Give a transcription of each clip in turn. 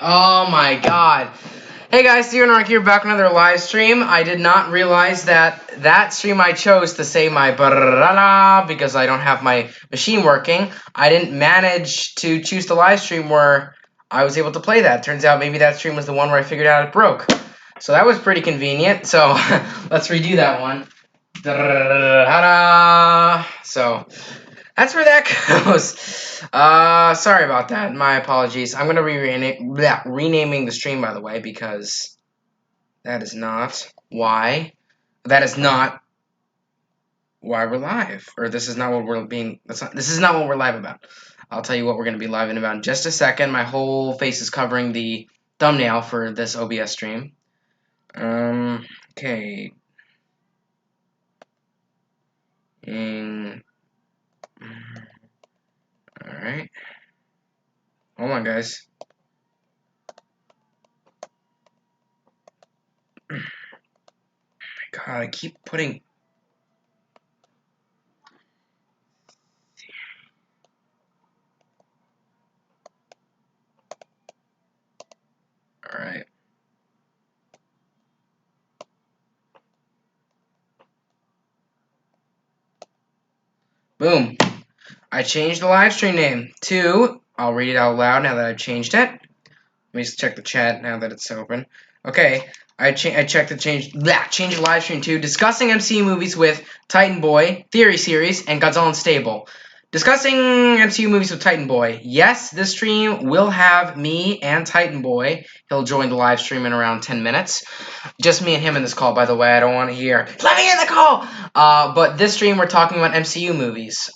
Oh my god. Hey guys, Steven Ark here, back with another live stream. I did not realize that stream I chose to say my because I don't have my machine working. I didn't manage to choose the live stream where I was able to play that. Turns out maybe that stream was the one where I figured out it broke. So that was pretty convenient. So let's redo that one. So that's where that goes. Sorry about that. My apologies. I'm gonna renaming the stream, by the way, because that is not why. That is not why we're live, or this is not what we're being. This is not what we're live about. I'll tell you what we're gonna be live about in just a second. My whole face is covering the thumbnail for this OBS stream. Okay. Alright. Hold on, guys. Oh my god, I keep putting... Alright. Boom. I changed the live stream name to... I'll read it out loud now that I've changed it. Let me just check the chat now that it's open. Okay, I checked the change the live stream to discussing MCU movies with Titan Boy, Theory Series, and Godzilla Unstable. Discussing MCU movies with Titan Boy. Yes, this stream will have me and Titan Boy. He'll join the live stream in around 10 minutes. Just me and him in this call, by the way. I don't want to hear, let me in the call! But this stream, we're talking about MCU movies.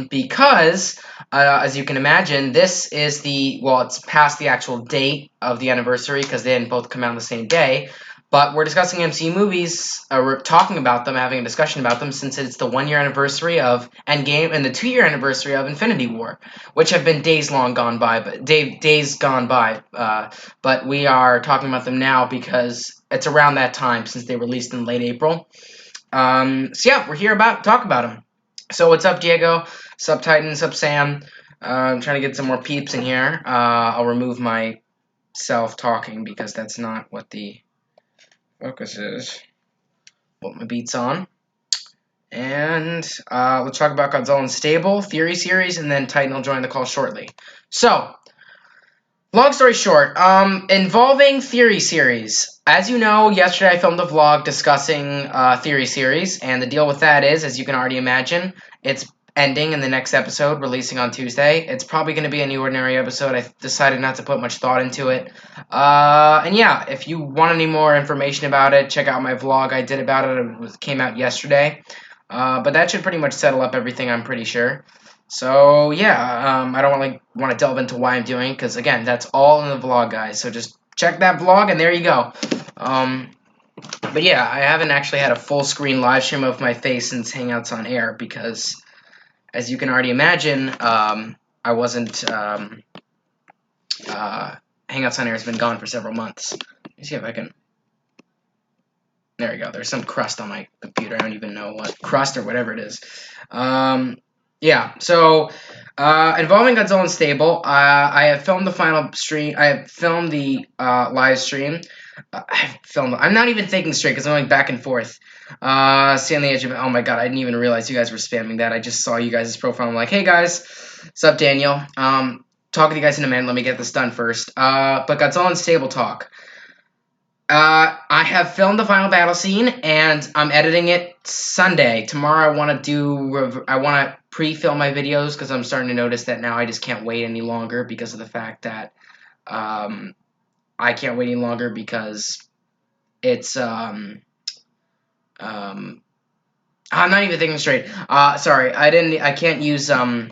Because, as you can imagine, this is it's past the actual date of the anniversary, because they didn't both come out on the same day. But we're discussing MCU movies, we're talking about them, having a discussion about them, since it's the 1-year anniversary of Endgame and the 2-year anniversary of Infinity War, which have been days gone by. But we are talking about them now because it's around that time, since they released in late April. So yeah, we're here talk about them. So what's up, Diego? Sup, Titan? Sup, Sam? I'm trying to get some more peeps in here. I'll remove myself talking because that's not what the focus is. Put my beats on. And let's talk about Godzilla Unstable, Theory Series, and then Titan will join the call shortly. So, long story short, involving Theory Series. As you know, yesterday I filmed a vlog discussing Theory Series, and the deal with that is, as you can already imagine, it's ending in the next episode, releasing on Tuesday. It's probably going to be a new ordinary episode. I decided not to put much thought into it. And yeah, if you want any more information about it, check out my vlog I did about it. It came out yesterday. But that should pretty much settle up everything, I'm pretty sure. So yeah, I don't want to delve into why I'm doing, because again, that's all in the vlog, guys. So just check that vlog, and there you go. But yeah, I haven't actually had a full screen live stream of my face since Hangouts on Air, because as you can already imagine, I wasn't. Hangouts on Air has been gone for several months. Let me see if I can. There we go. There's some crust on my computer. I don't even know what crust or whatever it is. Yeah. So involving Godzilla Unstable, I have filmed the final stream. I have filmed the live stream. I'm not even thinking straight because I'm going back and forth. Stay on the edge of it. Oh my god, I didn't even realize you guys were spamming that. I just saw you guys' profile. I'm like, hey guys, what's up, Daniel? Talking to you guys in a minute. Let me get this done first. But Godzilla Unstable talk. I have filmed the final battle scene, and I'm editing it Sunday. Tomorrow, I want to pre-film my videos because I'm starting to notice that now I just can't wait any longer because of the fact that I can't wait any longer because it's I'm not even thinking straight. Sorry, I can't use I'm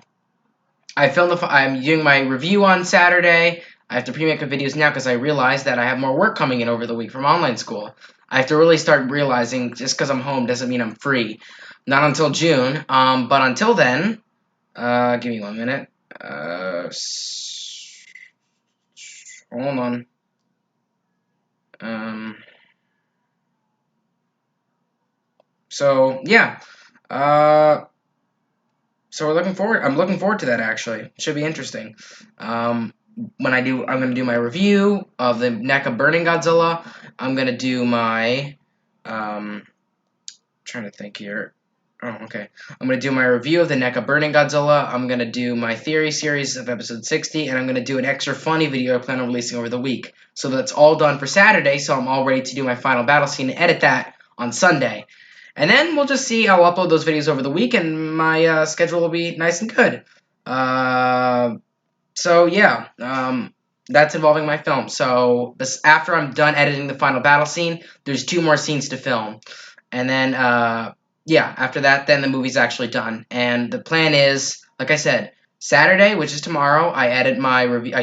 doing my review on Saturday. I have to pre-make my videos now because I realized that I have more work coming in over the week from online school. I have to really start realizing just because I'm home doesn't mean I'm free. Not until June. But until then, give me 1 minute. Hold on. So yeah. So I'm looking forward to that, actually. Should be interesting. I'm gonna do my review of the NECA Burning Godzilla. I'm gonna do my trying to think here. Oh, okay. I'm going to do my review of the NECA Burning Godzilla. I'm going to do my theory series of episode 60, and I'm going to do an extra funny video I plan on releasing over the week. So that's all done for Saturday, so I'm all ready to do my final battle scene and edit that on Sunday. And then we'll just see. I'll upload those videos over the week, and my schedule will be nice and good. So yeah, that's involving my film. So after I'm done editing the final battle scene, there's 2 more scenes to film. And then, yeah, after that, then the movie's actually done. And the plan is, like I said, Saturday, which is tomorrow, I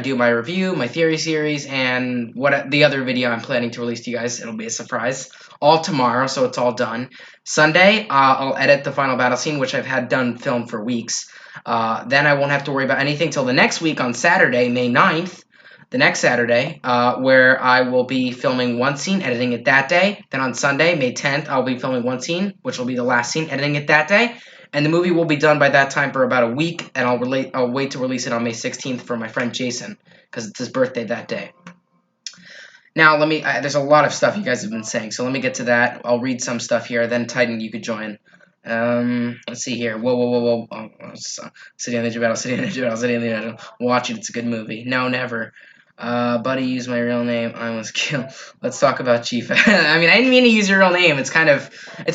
do my review, my theory series, and the other video I'm planning to release to you guys. It'll be a surprise. All tomorrow, so it's all done. Sunday, I'll edit the final battle scene, which I've had done filmed for weeks. Then I won't have to worry about anything till the next week on Saturday, May 9th. The next Saturday, where I will be filming 1 scene, editing it that day. Then on Sunday, May 10th, I'll be filming 1 scene, which will be the last scene, editing it that day. And the movie will be done by that time for about a week, and I'll wait to release it on May 16th for my friend Jason, because it's his birthday that day. Now, there's a lot of stuff you guys have been saying, so let me get to that. I'll read some stuff here, then Titan, you could join. Let's see here. Whoa. City on the Edge of Battle, City on the Edge of Battle, City on the Edge of Battle. Watch it, it's a good movie. No, never. Buddy used my real name. I was killed. Let's talk about Chief. I mean, I didn't mean to use your real name. It's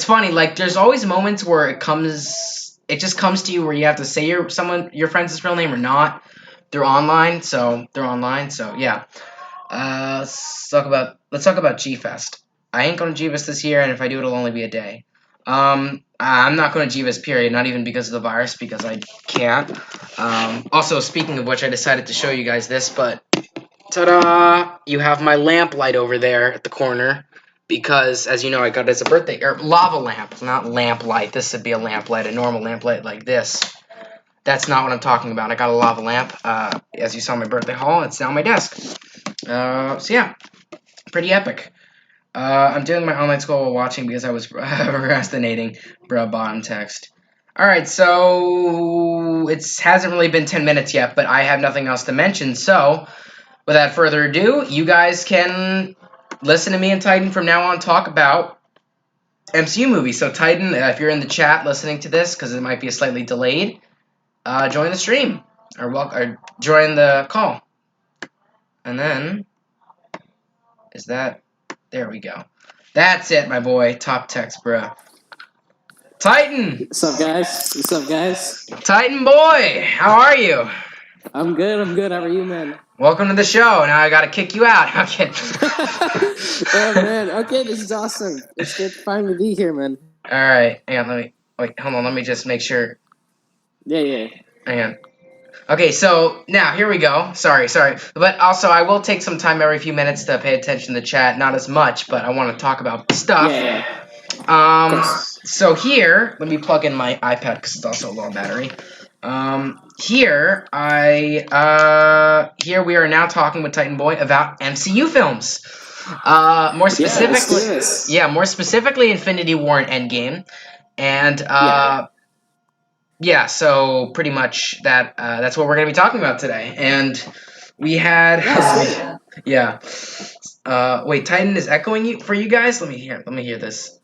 funny. Like, there's always moments where it just comes to you where you have to say your friend's real name or not. They're online, so yeah. Let's talk about G-Fest. I ain't going to G-Fest this year, and if I do, it'll only be a day. I'm not going to G-Fest, period. Not even because of the virus, because I can't. Also, speaking of which, I decided to show you guys this, but ta-da! You have my lamp light over there at the corner, because, as you know, I got it as a birthday, or lava lamp, not lamp light. This would be a lamp light, a normal lamp light like this. That's not what I'm talking about. I got a lava lamp, as you saw in my birthday haul. It's now on my desk. So yeah, pretty epic. I'm doing my online school while watching because I was procrastinating. Bruh, bottom text. Alright, so it hasn't really been 10 minutes yet, but I have nothing else to mention, so without further ado, you guys can listen to me and Titan from now on talk about MCU movies. So Titan, if you're in the chat listening to this, because it might be slightly delayed, join the stream, or join the call. And then, there we go. That's it, my boy. Top text, bruh. Titan! What's up, guys? Titan boy! How are you? I'm good. How are you, man? Welcome to the show. Now I gotta kick you out. I'm kidding. Oh, man. Okay, this is awesome. It's good to finally be here, man. Alright, hang on, hold on, let me just make sure. Yeah. Hang on. Okay, so now here we go. Sorry. But also, I will take some time every few minutes to pay attention to the chat. Not as much, but I want to talk about stuff. Yeah. So here, let me plug in my iPad because it's also low battery. Here we are now talking with Titan Boy about MCU films. More specifically, Infinity War and Endgame, and yeah, so pretty much that's what we're going to be talking about today. And we had yeah. Wait, Titan is echoing for you guys? Let me hear this.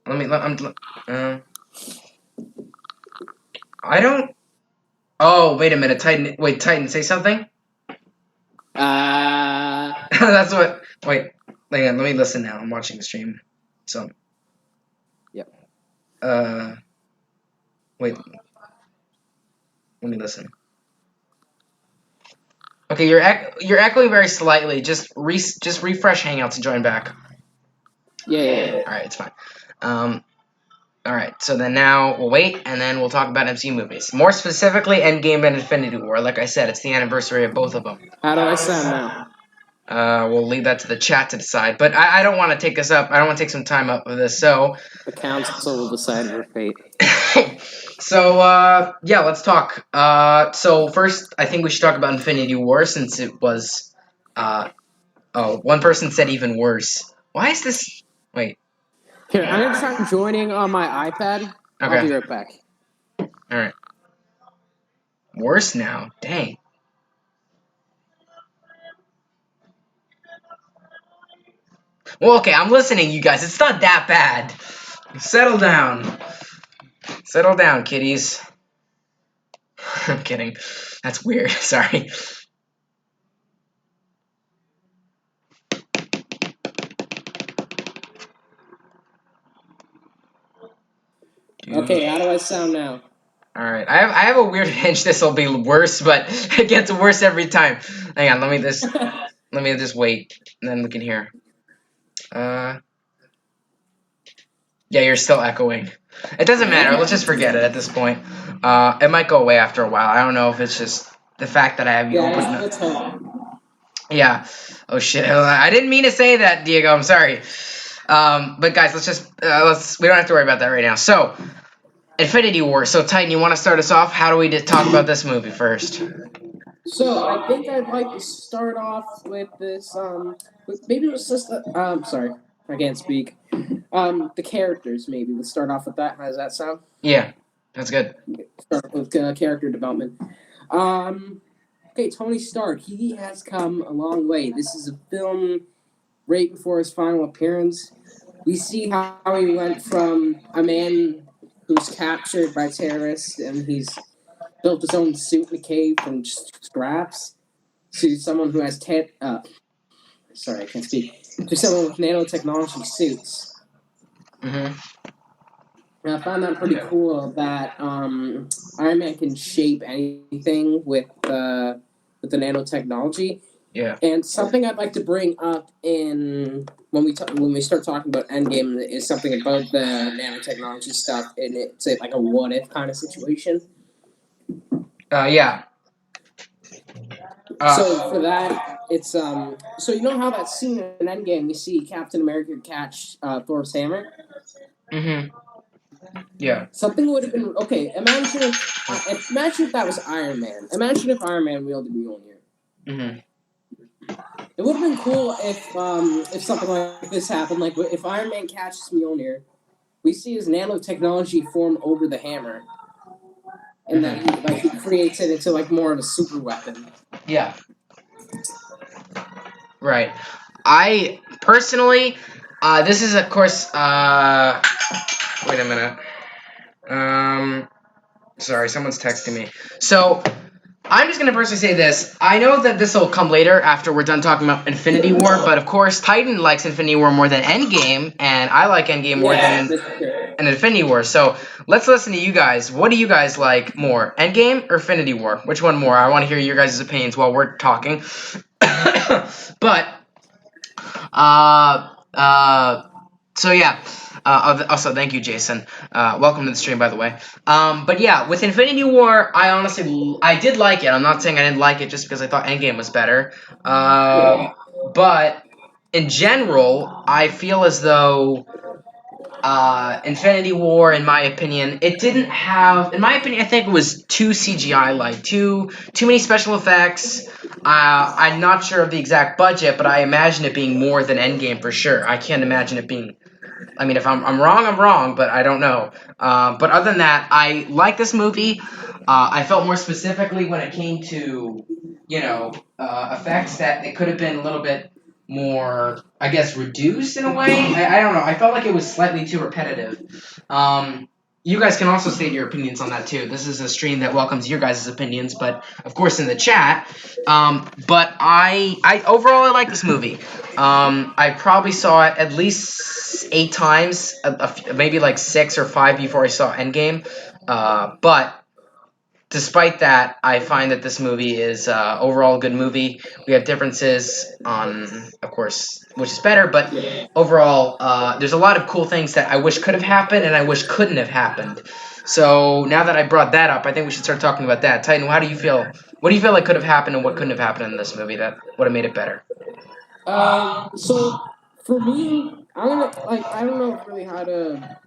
I don't. Oh, wait a minute, Titan. Wait, Titan, say something. That's what. Wait, hang on. Let me listen now. I'm watching the stream. So. Yep. Wait. Let me listen. Okay, you're echoing very slightly. Just refresh Hangouts and join back. Yeah. All right, it's fine. All right, so then now we'll wait, and then we'll talk about MCU movies. More specifically, Endgame and Infinity War. Like I said, it's the anniversary of both of them. How do I sound now? We'll leave that to the chat to decide. But I don't want to take this up. I don't want to take some time up with this. So the council will decide your fate. So yeah, let's talk. So first, I think we should talk about Infinity War since it was. One person said even worse. Why is this? Wait. Here, I'm gonna try joining on my iPad. Okay. I'll be right back. All right. Worse now. Dang. Well, okay, I'm listening, you guys. It's not that bad. Settle down. Settle down, kiddies. I'm kidding. That's weird. Sorry. Okay, how do I sound now? Alright, I have a weird hunch this will be worse, but it gets worse every time. Hang on, let me just wait, and then we can hear. Uh, yeah, you're still echoing. It doesn't I matter. am. Let's just forget it at this point. It might go away after a while. I don't know if it's just the fact that I have you Yeah, open. let's hope. Yeah. Oh shit. I didn't mean to say that, Diego. I'm sorry. But guys, we don't have to worry about that right now. So, Infinity War. So, Titan, you want to start us off? How do we talk about this movie first? So I think I'd like to start off with this. Maybe it was just. Sorry, I can't speak. The characters. Maybe let's start off with that. How does that sound? Yeah, that's good. Start with character development. Okay, Tony Stark. He has come a long way. This is a film right before his final appearance. We see how he went from a man who's captured by terrorists and he's built his own suit in a cave from just scraps to someone who has sorry, I can't speak. To someone with nanotechnology suits. Hmm. And I found that pretty cool that Iron Man can shape anything with the nanotechnology. Yeah. And something I'd like to bring up in when we start talking about Endgame is something about the nanotechnology stuff, and it's like a what if kind of situation. Yeah. So for Uh. that, it's so you know how that scene in Endgame you see Captain America catch Thor's hammer. Hmm. Yeah. Something would have been okay. Imagine if that was Iron Man. Imagine if Iron Man wielded Mjolnir. Hmm. It would have been cool if something like this happened. Like if Iron Man catches Mjolnir, we see his nanotechnology form over the hammer, and that Hmm. he creates it into like more of a super weapon. Yeah. Right. I personally, this is of course. Wait a minute. Um. Sorry, someone's texting me. So I'm just gonna personally say this. I know that this will come later after we're done talking about Infinity War, but of course Titan likes Infinity War more than Endgame, and I like Endgame more Yeah, than that's true. an Infinity War. So let's listen to you guys. What do you guys like more, Endgame or Infinity War? Which one more? I want to hear your guys' opinions while we're talking. But uh, uh, so yeah. Also, thank you, Jason. Welcome to the stream, by the way. But yeah, with Infinity War, I did like it. I'm not saying I didn't like it just because I thought Endgame was better. Yeah. But in general, I feel as though Infinity War, in my opinion, it didn't have. In my opinion, I think it was too CGI like, too many special effects. I'm not sure of the exact budget, but I imagine it being more than Endgame for sure. I can't imagine it being. I mean, if I'm wrong, I'm wrong, but I don't know. But other than that, I like this movie. I felt more specifically when it came to, effects that it could have been a little bit more, I guess, reduced in a way. I don't know. I felt like it was slightly too repetitive. You guys can also state your opinions on that too. This is a stream that welcomes your guys' opinions, but of course in the chat. But I overall I like this movie. I probably saw it at least 8 times, maybe like 6 or 5 before I saw Endgame. But despite that, I find that this movie is overall a good movie. We have differences on, of course, which is better, but overall, there's a lot of cool things that I wish could have happened and I wish couldn't have happened. So now that I brought that up, I think we should start talking about that. Titan, how do you feel? What do you feel like could have happened and what couldn't have happened in this movie that would have made it better? So for me, I'm gonna I don't know really how to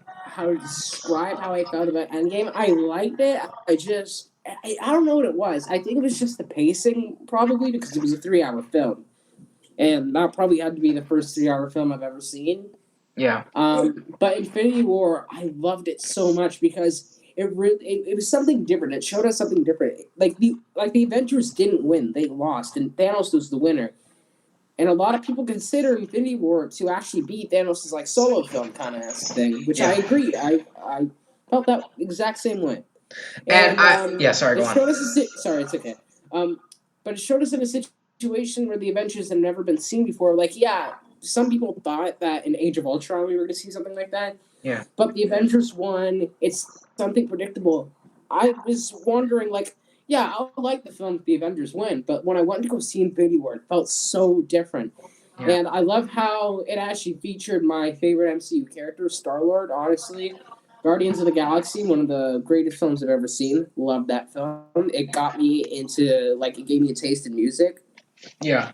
describe how I felt about Endgame. I liked it. I don't know what it was. I think it was just the pacing, probably because it was a 3 hour film, and that probably had to be the first 3 hour film I've ever seen. Yeah. But Infinity War, I loved it so much because it was something different. It showed us something different. Like the Avengers didn't win; they lost, and Thanos was the winner. and a lot of people consider Infinity War to actually be Thanos' like solo film kind of thing, which I Yeah. agree. I felt that exact same way. And And yeah, sorry, it go on. showed us sorry, it's okay. But it showed us in a situation where the Avengers had never been seen before. Like, yeah, some people thought that in Age of Ultron we were going to see something like that. Yeah. But the Avengers won. It's something predictable. I was wondering, like, yeah, I like the film if the Avengers win, but when I went to go see Infinity War, it felt so different. Yeah. And I love how it actually featured my favorite MCU character, Star Lord. Honestly, Guardians of the Galaxy, one of the greatest films I've ever seen. Love that film. It got me into like it gave me a taste in music. Yeah.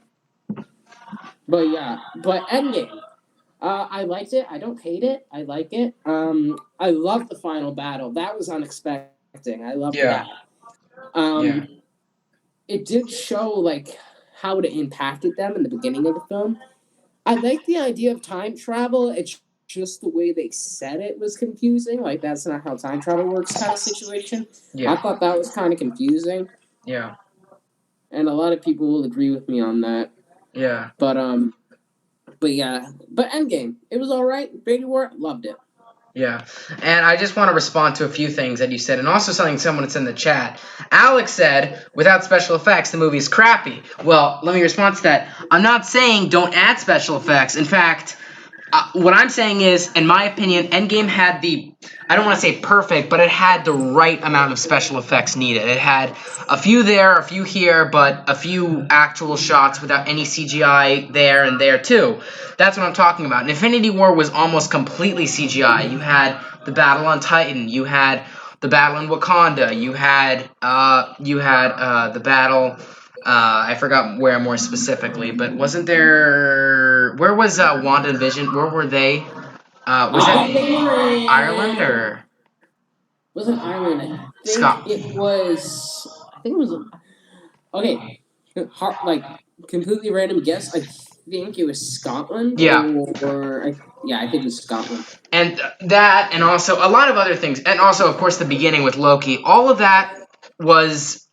But yeah, but Endgame. I liked it. I don't hate it. I like it. I love the final battle. That was unexpected. I loved Yeah. that. Yeah. Um, it did show like how it impacted them in the beginning of the film. I like the idea of time travel. It's just the way they said it was confusing. Like that's not how time travel works, kind of situation. I Yeah. thought that was kind of confusing, Yeah. and a lot of people will agree with me on that. Yeah. But but yeah, but Endgame, it was all right. Infinity War, loved it. Yeah, and I just want to respond to a few things that you said, and also something someone that's in the chat. Alex said, without special effects, the movie is crappy. Well, let me respond to that. I'm not saying don't add special effects. In fact, what I'm saying is, in my opinion, Endgame had I don't want to say perfect, but it had the right amount of special effects needed. It had a few there, a few here, but a few actual shots without any CGI there and there too. That's what I'm talking about. And Infinity War was almost completely CGI. You had the battle on Titan. You had the battle in Wakanda. You had the battle. I forgot where more specifically, but wasn't there? Where was Wanda and Vision? Where were they? Was They were it Ireland in or wasn't Ireland. Scott? I think it was okay. Like completely random guess. I think it was Scotland Yeah, yeah, I think it was Scotland. and that, and also a lot of other things, and also of course the beginning with Loki. All of that was,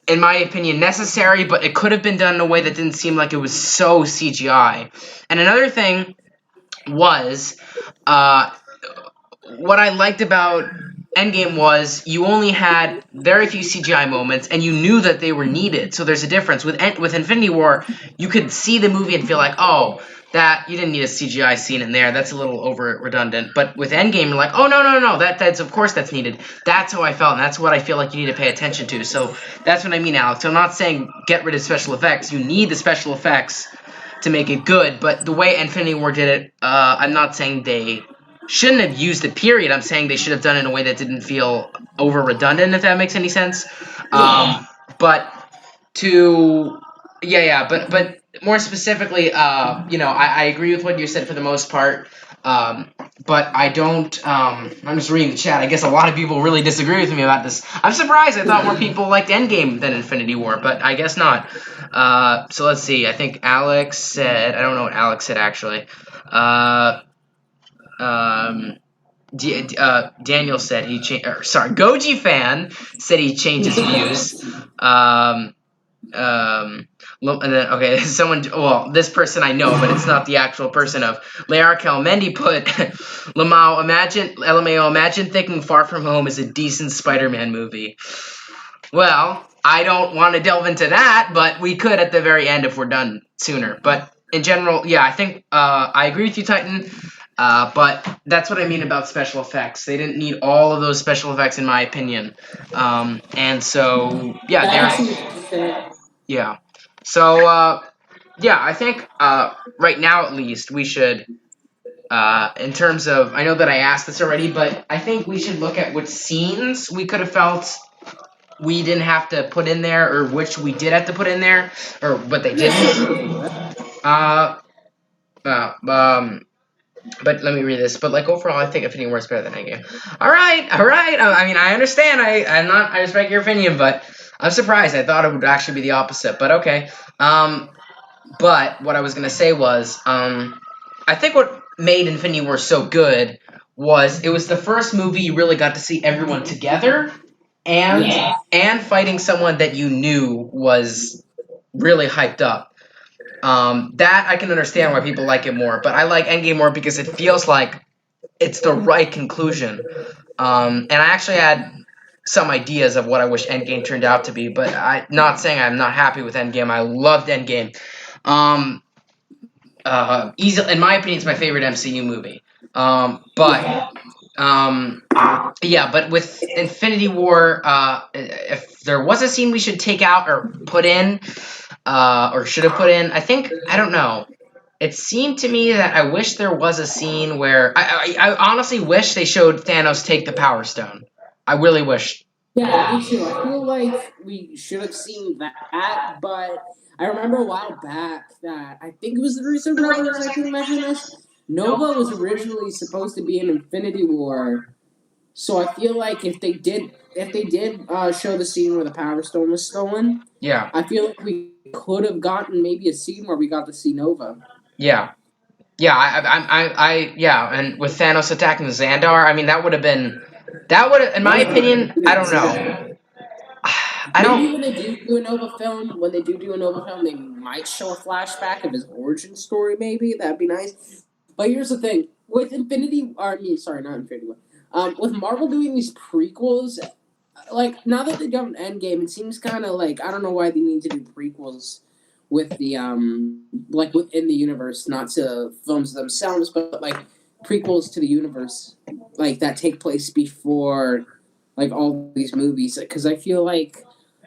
in my opinion, necessary, but it could have been done in a way that didn't seem like it was so CGI. And another thing was, uh, what I liked about Endgame was you only had very few CGI moments, and you knew that they were needed. So there's a difference with Infinity War. You could see the movie and feel like, oh, that you didn't need a CGI scene in there. That's a little over redundant. But with Endgame, you're like, oh no, that's of course that's needed. That's how I felt, and that's what I feel like you need to pay attention to. So that's what I mean, Alex. So I'm not saying get rid of special effects. You need the special effects to make it good. But the way Infinity War did it, I'm not saying they shouldn't have used it, period. I'm saying they should have done it in a way that didn't feel over redundant, if that makes any sense. Yeah. But to but more specifically, I agree with what you said for the most part. Um, but I don't. I'm just reading the chat. I guess a lot of people really disagree with me about this. I'm surprised. I thought more people liked Endgame than Infinity War, but I guess not. So let's see. I think Alex said. I don't know what Alex said actually. Uh, um, Daniel said he changed. Sorry, Goji fan said he changed his views. Um, and then okay, someone. Well, this person I know, but it's not the actual person of Layar Mendy put Lamau. LMAO. Imagine thinking Far From Home is a decent Spider-Man movie. Well, I don't want to delve into that, but we could at the very end if we're done sooner. But in general, yeah, I think I agree with you, Titan. But that's what I mean about special effects. They didn't need all of those special effects, in my opinion. And so, yeah, I there's, see what you're saying. yeah. So, yeah, I think right now at least we should, in terms of, I know that I asked this already, but I think we should look at which scenes we could have felt we didn't have to put in there, or which we did have to put in there, or but they Yeah, sure, we didn't. can do that. Uh, uh, um, but let me read this. But like overall, I think Infinity War is better than Endgame. All right. I mean, I understand. I respect your opinion, but I'm surprised. I thought it would actually be the opposite. But okay. But what I was gonna say was, I think what made Infinity War so good was it was the first movie you really got to see everyone together and Yeah. and fighting someone that you knew was really hyped up. That I can understand why people like it more, but I like Endgame more because it feels like it's the right conclusion. And I actually had some ideas of what I wish Endgame turned out to be, but I not saying I'm not happy with Endgame. I loved Endgame. Um, easy, in my opinion, it's my favorite MCU movie. But Yeah. um, yeah, but with Infinity War, if there was a scene we should take out or put in, or should have put in, I don't know. It seemed to me that I wish there was a scene where I honestly wish they showed Thanos take the Power Stone. I really wish. Yeah, me too. I feel like we should have seen that, but I remember a while back that I think it was the Russo brothers, I think, mentioned this. Nova was originally supposed to be in Infinity War, so I feel like if they did show the scene where the Power Stone was stolen, Yeah, I feel like we could have gotten maybe a scene where we got to see Nova. yeah, yeah. Yeah, and with Thanos attacking Xandar, I mean that would have, in That my would have been opinion, I don't nice, know. yeah. I Maybe don't. when they do a Nova film, they might show a flashback of his origin story. Maybe that'd be nice. But here's the thing: with Infinity, or I mean, sorry, not Infinity War. With Marvel doing these prequels, like now that they've done Endgame, it seems kind of like I don't know why they need to do prequels with the like within the universe, not to films themselves, but like prequels to the universe, like that take place before like all these movies. Because I feel like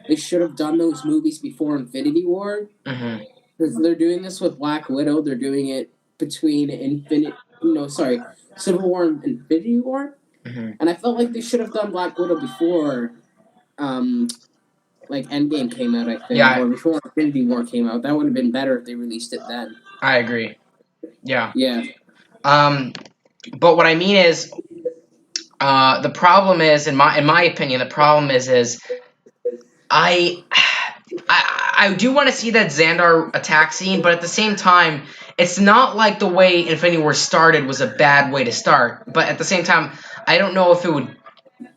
they should have done those movies before Infinity War. Hmm. Because they're doing this with Black Widow, they're doing it between Infinite. No, sorry, Civil War and Infinity War. Hmm. And I felt like they should have done Black Widow before, um, like Endgame came out, I Yeah, think, or before Infinity War came out. That would have been better if they released it then. I agree. Yeah. Yeah, Um, but what I mean is, the problem is, in my opinion, the problem is I I do want to see that Xandar attack scene, but at the same time, it's not like the way Infinity War started was a bad way to start. But at the same time, I don't know if it would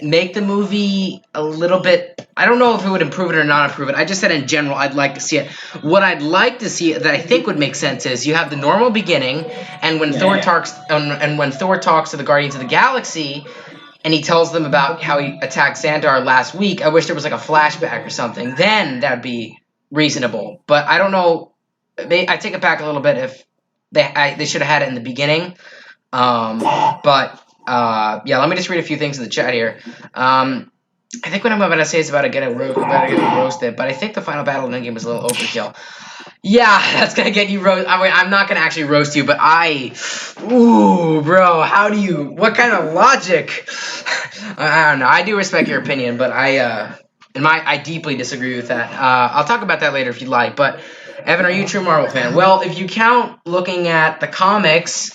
make the movie a little bit. I don't know if it would improve it or not improve it. I just said in general, I'd like to see it. What I'd like to see that I think would make sense is you have the normal beginning, and when yeah, Thor talks to the Guardians of the Galaxy, and he tells them about how he attacked Xandar last week. I wish there was like a flashback or something. Then that'd be reasonable. But I don't know. I take it back a little bit if they should have had it in the beginning. But yeah, let me just read a few things in the chat here. I think what I'm about to say is about to get roasted, but I think the final battle in the game was a little overkill. Yeah, that's gonna get you roast. I mean, I'm not gonna actually roast you, but ooh, bro, how do you? What kind of logic? I don't know. I do respect your opinion, but I deeply disagree with that. I'll talk about that later if you'd like. But Evan, are you a true Marvel fan? Well, if you count looking at the comics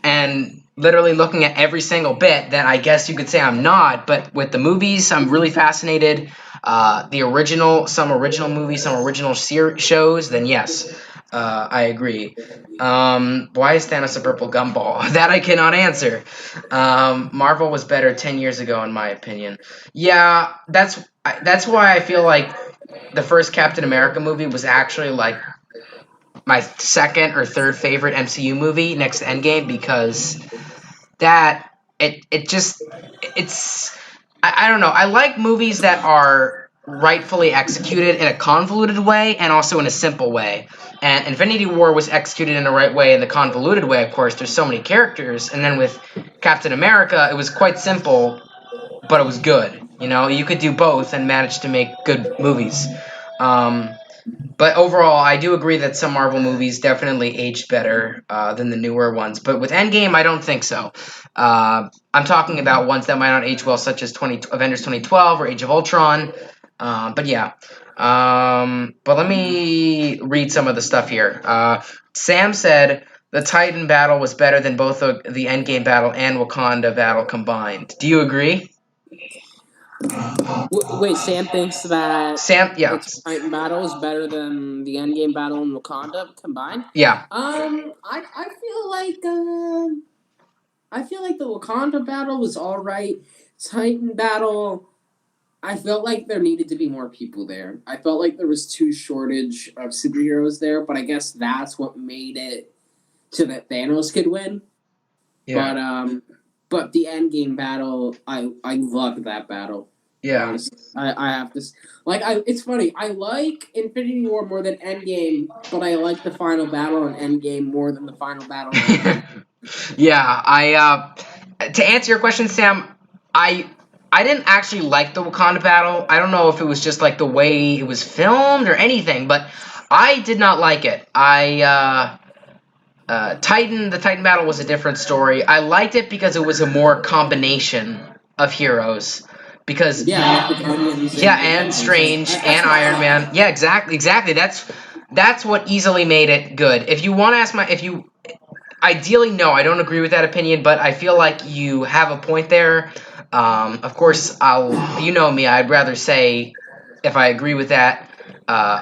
and literally looking at every single bit, then I guess you could say I'm not. But with the movies, I'm really fascinated. Some original movies, some original shows, then yes, I agree. Why is Thanos a purple gumball? That I cannot answer. Marvel was better 10 years ago, in my opinion. Yeah, that's why I feel like the first Captain America movie was actually like my second or third favorite MCU movie next to Endgame because that it just it's I don't know. I like movies that are rightfully executed in a convoluted way and also in a simple way. And Infinity War was executed in the right way in the convoluted way, of course. There's so many characters, and then with Captain America, it was quite simple, but it was good. You know, you could do both and manage to make good movies. Um, but overall, I do agree that some Marvel movies definitely aged better than the newer ones. But with Endgame, I don't think so. I'm talking about ones that might not age well, such as Avengers 2012 or Age of Ultron. But yeah. But let me read some of the stuff here. Sam said the Titan battle was better than both the Endgame battle and Wakanda battle combined. Do you agree? Wait, Sam thinks that Sam, the yeah, Titan battle is better than the Endgame battle in Wakanda combined. yeah. I feel like the Wakanda battle was all right. Titan battle. I felt like there needed to be more people there. I felt like there was too shortage of superheroes there, but I guess that's what made it so that Thanos could win. Yeah. But but the end game battle, I loved that battle. Yeah. Honestly, I have to like I. It's funny. I like Infinity War more than Endgame, but I like the final battle in Endgame more than the final battle in Endgame. Yeah, to answer your question, Sam, I I didn't actually like the Wakanda battle. I don't know if it was just like the way it was filmed or anything, but I did not like it. The Titan battle was a different story. I liked it because it was a more combination of heroes. Because Yeah, like the Guardians yeah, and the and Avengers. Like Strange that's and what I Iron like. Man. Yeah, exactly. That's what easily made it good. If you want to ask my, if you ideally, no, I don't agree with that opinion, but I feel like you have a point there. Of course, you know me, I'd rather say if I agree with that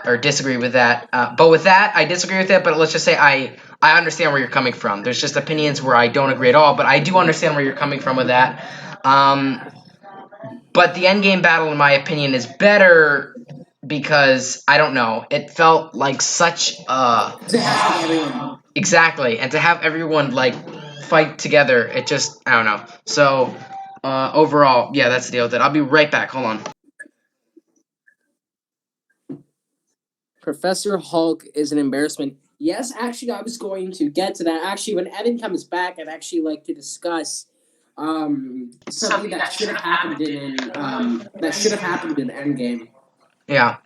or disagree with that. But with that, I disagree with it. But let's just say I understand where you're coming from. There's just opinions where I don't agree at all, but I do understand where you're coming from with that. But the endgame battle, in my opinion, is better because I don't know. It felt like such a It has like everyone. exactly, and to have everyone like fight together, it just I don't know. So overall, yeah, that's the deal with it. I'll be right back. Hold on. Professor Hulk is an embarrassment. Yes, actually, I was going to get to that. Actually, when Evan comes back, I'd actually like to discuss something that should have happened in Endgame. Yeah,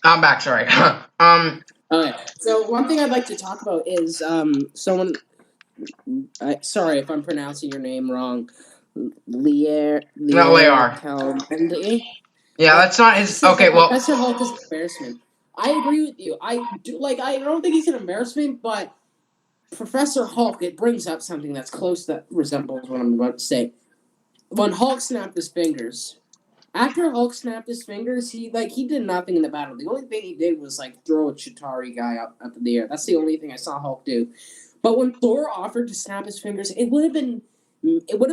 I'm back. Sorry. Okay, so one thing I'd like to talk about is someone. Sorry if I'm pronouncing your name wrong. No, they Lier are. Calmendi. Yeah, But that's not he his. says Okay, that well, Professor Hulk is an embarrassment. I agree with you. I do like. I don't think he's an embarrassment, but Professor Hulk, it brings up something that's close that resembles what I'm about to say. When Hulk snapped his fingers, after Hulk snapped his fingers, he did nothing in the battle. The only thing he did was like throw a Chitari guy up in the air. That's the only thing I saw Hulk do. But when Thor offered to snap his fingers, it would have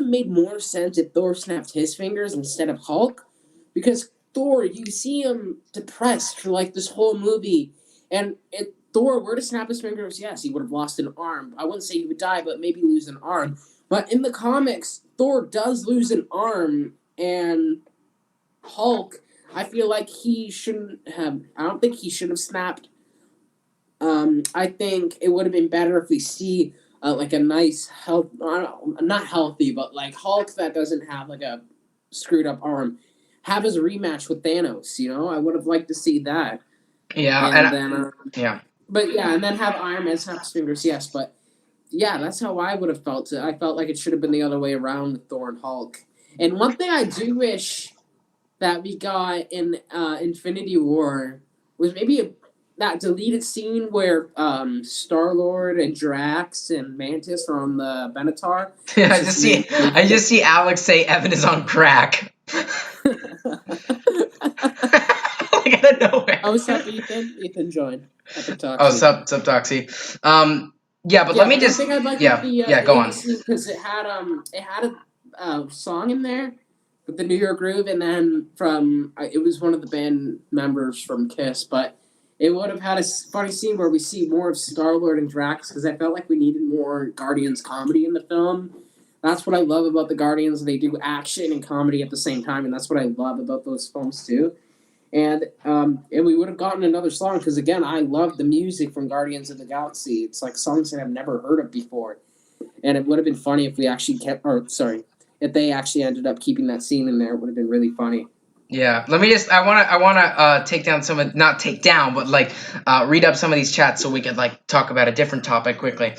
made more sense if Thor snapped his fingers instead of Hulk, because Thor, you see him depressed for like this whole movie, and if Thor were to snap his fingers, yes, he would have lost an arm. I wouldn't say he would die, but maybe lose an arm. But in the comics, Thor does lose an arm, and Hulk, I feel like he shouldn't have. I don't think he should have snapped. I think it would have been better if we see like a nice health, not healthy, but like Hulk that doesn't have like a screwed up arm, have his rematch with Thanos. You know, I would have liked to see that, yeah, and and then, yeah, but yeah, and then have Iron Man snap his fingers. Yes, but yeah, that's how I would have felt it. I felt like it should have been the other way around with Thor and Hulk. And one thing I do wish that we got in Infinity War was maybe that deleted scene where Star Lord and Drax and Mantis are on the Benatar. It's just made me. I just see Alex say Evan is on crack. Like out of nowhere. Oh, what's up, Ethan? Ethan joined. Epic Oh, Toxie. sub Toxie. Yeah, but let Yeah, me but one just thing I'd like with yeah, the yeah, go deleted on. scene because it had a song in there with the New York Groove, and then from it was one of the band members from Kiss, but it would have had a funny scene where we see more of Star Lord and Drax because I felt like we needed more Guardians comedy in the film. That's what I love about the Guardians. They do action and comedy at the same time, and that's what I love about those films too. And we would have gotten another song because again, I love the music from Guardians of the Galaxy. It's like songs that I've never heard of before, and it would have been funny if we actually kept, or sorry, if they actually ended up keeping that scene in there. It would have been really funny. Yeah, let me just. I wanna take down some of not take down, but like read up some of these chats so we could like talk about a different topic quickly.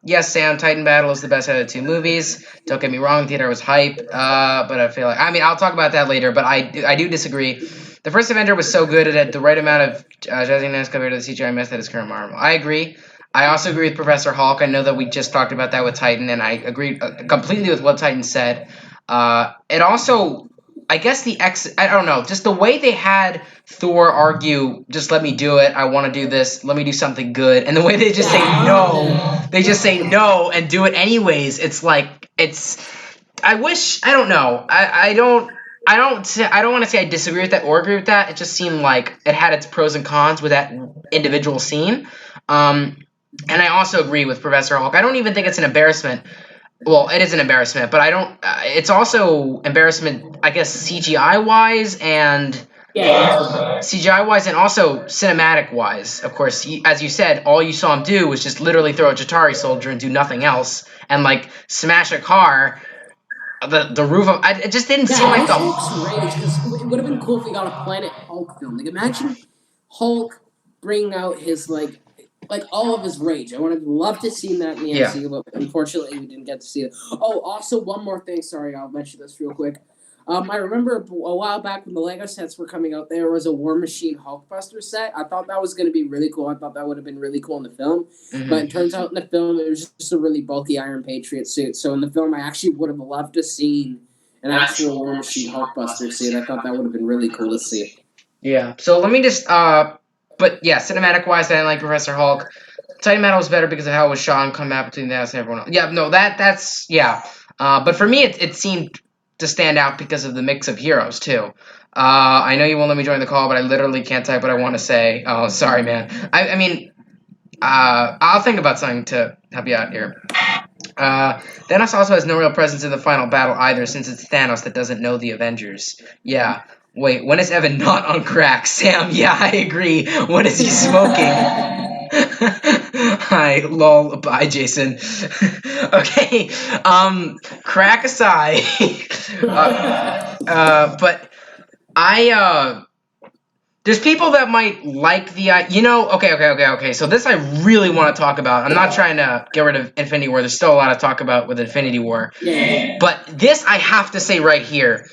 Yes, Sam, Titan Battle is the best out of the two movies. Don't get me wrong, theater was hype. But I feel like I mean I'll talk about that later. But I do disagree. The first Avenger was so good; it had the right amount of jazziness compared to the CGI mess that is current Marvel. I agree. I also agree with Professor Hulk. I know that we just talked about that with Titan, and I agree completely with what Titan said. It also I guess I don't know, just the way they had Thor argue, just let me do it, I want to do this, let me do something good, and the way they just Yeah, say I loved no, it. they just say no and do it anyways. It's like I wish I don't know. I don't. I don't want to say I disagree with that or agree with that. It just seemed like it had its pros and cons with that individual scene. Um, and I also agree with Professor Hulk. I don't even think it's an embarrassment. Well, it is an embarrassment, but I don't. It's also embarrassment, I guess, CGI wise and Yeah, that's right. CGI wise and also cinematic wise. Of course, as you said, all you saw him do was just literally throw a Jatari soldier and do nothing else, and like smash a car. The roof of it just didn't Yeah, seem I like miss the. Hulk's rage because it would have been cool if we got a Planet Hulk film. Like, imagine Hulk bringing out his like all of his rage. I would have loved to see that in the Yeah. MCU, but unfortunately we didn't get to see it. Oh, also one more thing. Sorry, I'll mention this real quick. I remember a while back when the Lego sets were coming out, there was a War Machine Hulkbuster set. I thought that was going to be really cool. I thought that would have been really cool in the film. But Hmm. it turns out in the film, it was just a really bulky Iron Patriot suit. So in the film, I actually would have loved to seen an actual War Machine Hulkbuster suit. I thought that would have been really cool to see. Yeah. So let me just. But yeah, cinematic wise, I didn't like Professor Hulk. Titan Metal was better because of how it was shot and combat between that and everyone else. Yeah. No. That's yeah. But for me, it seemed to stand out because of the mix of heroes too. I know you won't let me join the call, but I literally can't type what I want to say. Oh, sorry, man. I mean, I'll think about something to help you out here. Thanos also has no real presence in the final battle either, since it's Thanos that doesn't know the Avengers. Yeah. Wait, when is Evan not on crack? Sam, yeah, I agree. When is he smoking? Hi, lol, bye, Jason. Okay, crack aside. But I there's people that might like okay. So this I really want to talk about. I'm not trying to get rid of Infinity War. There's still a lot to talk about with Infinity War. Yeah. But this I have to say right here.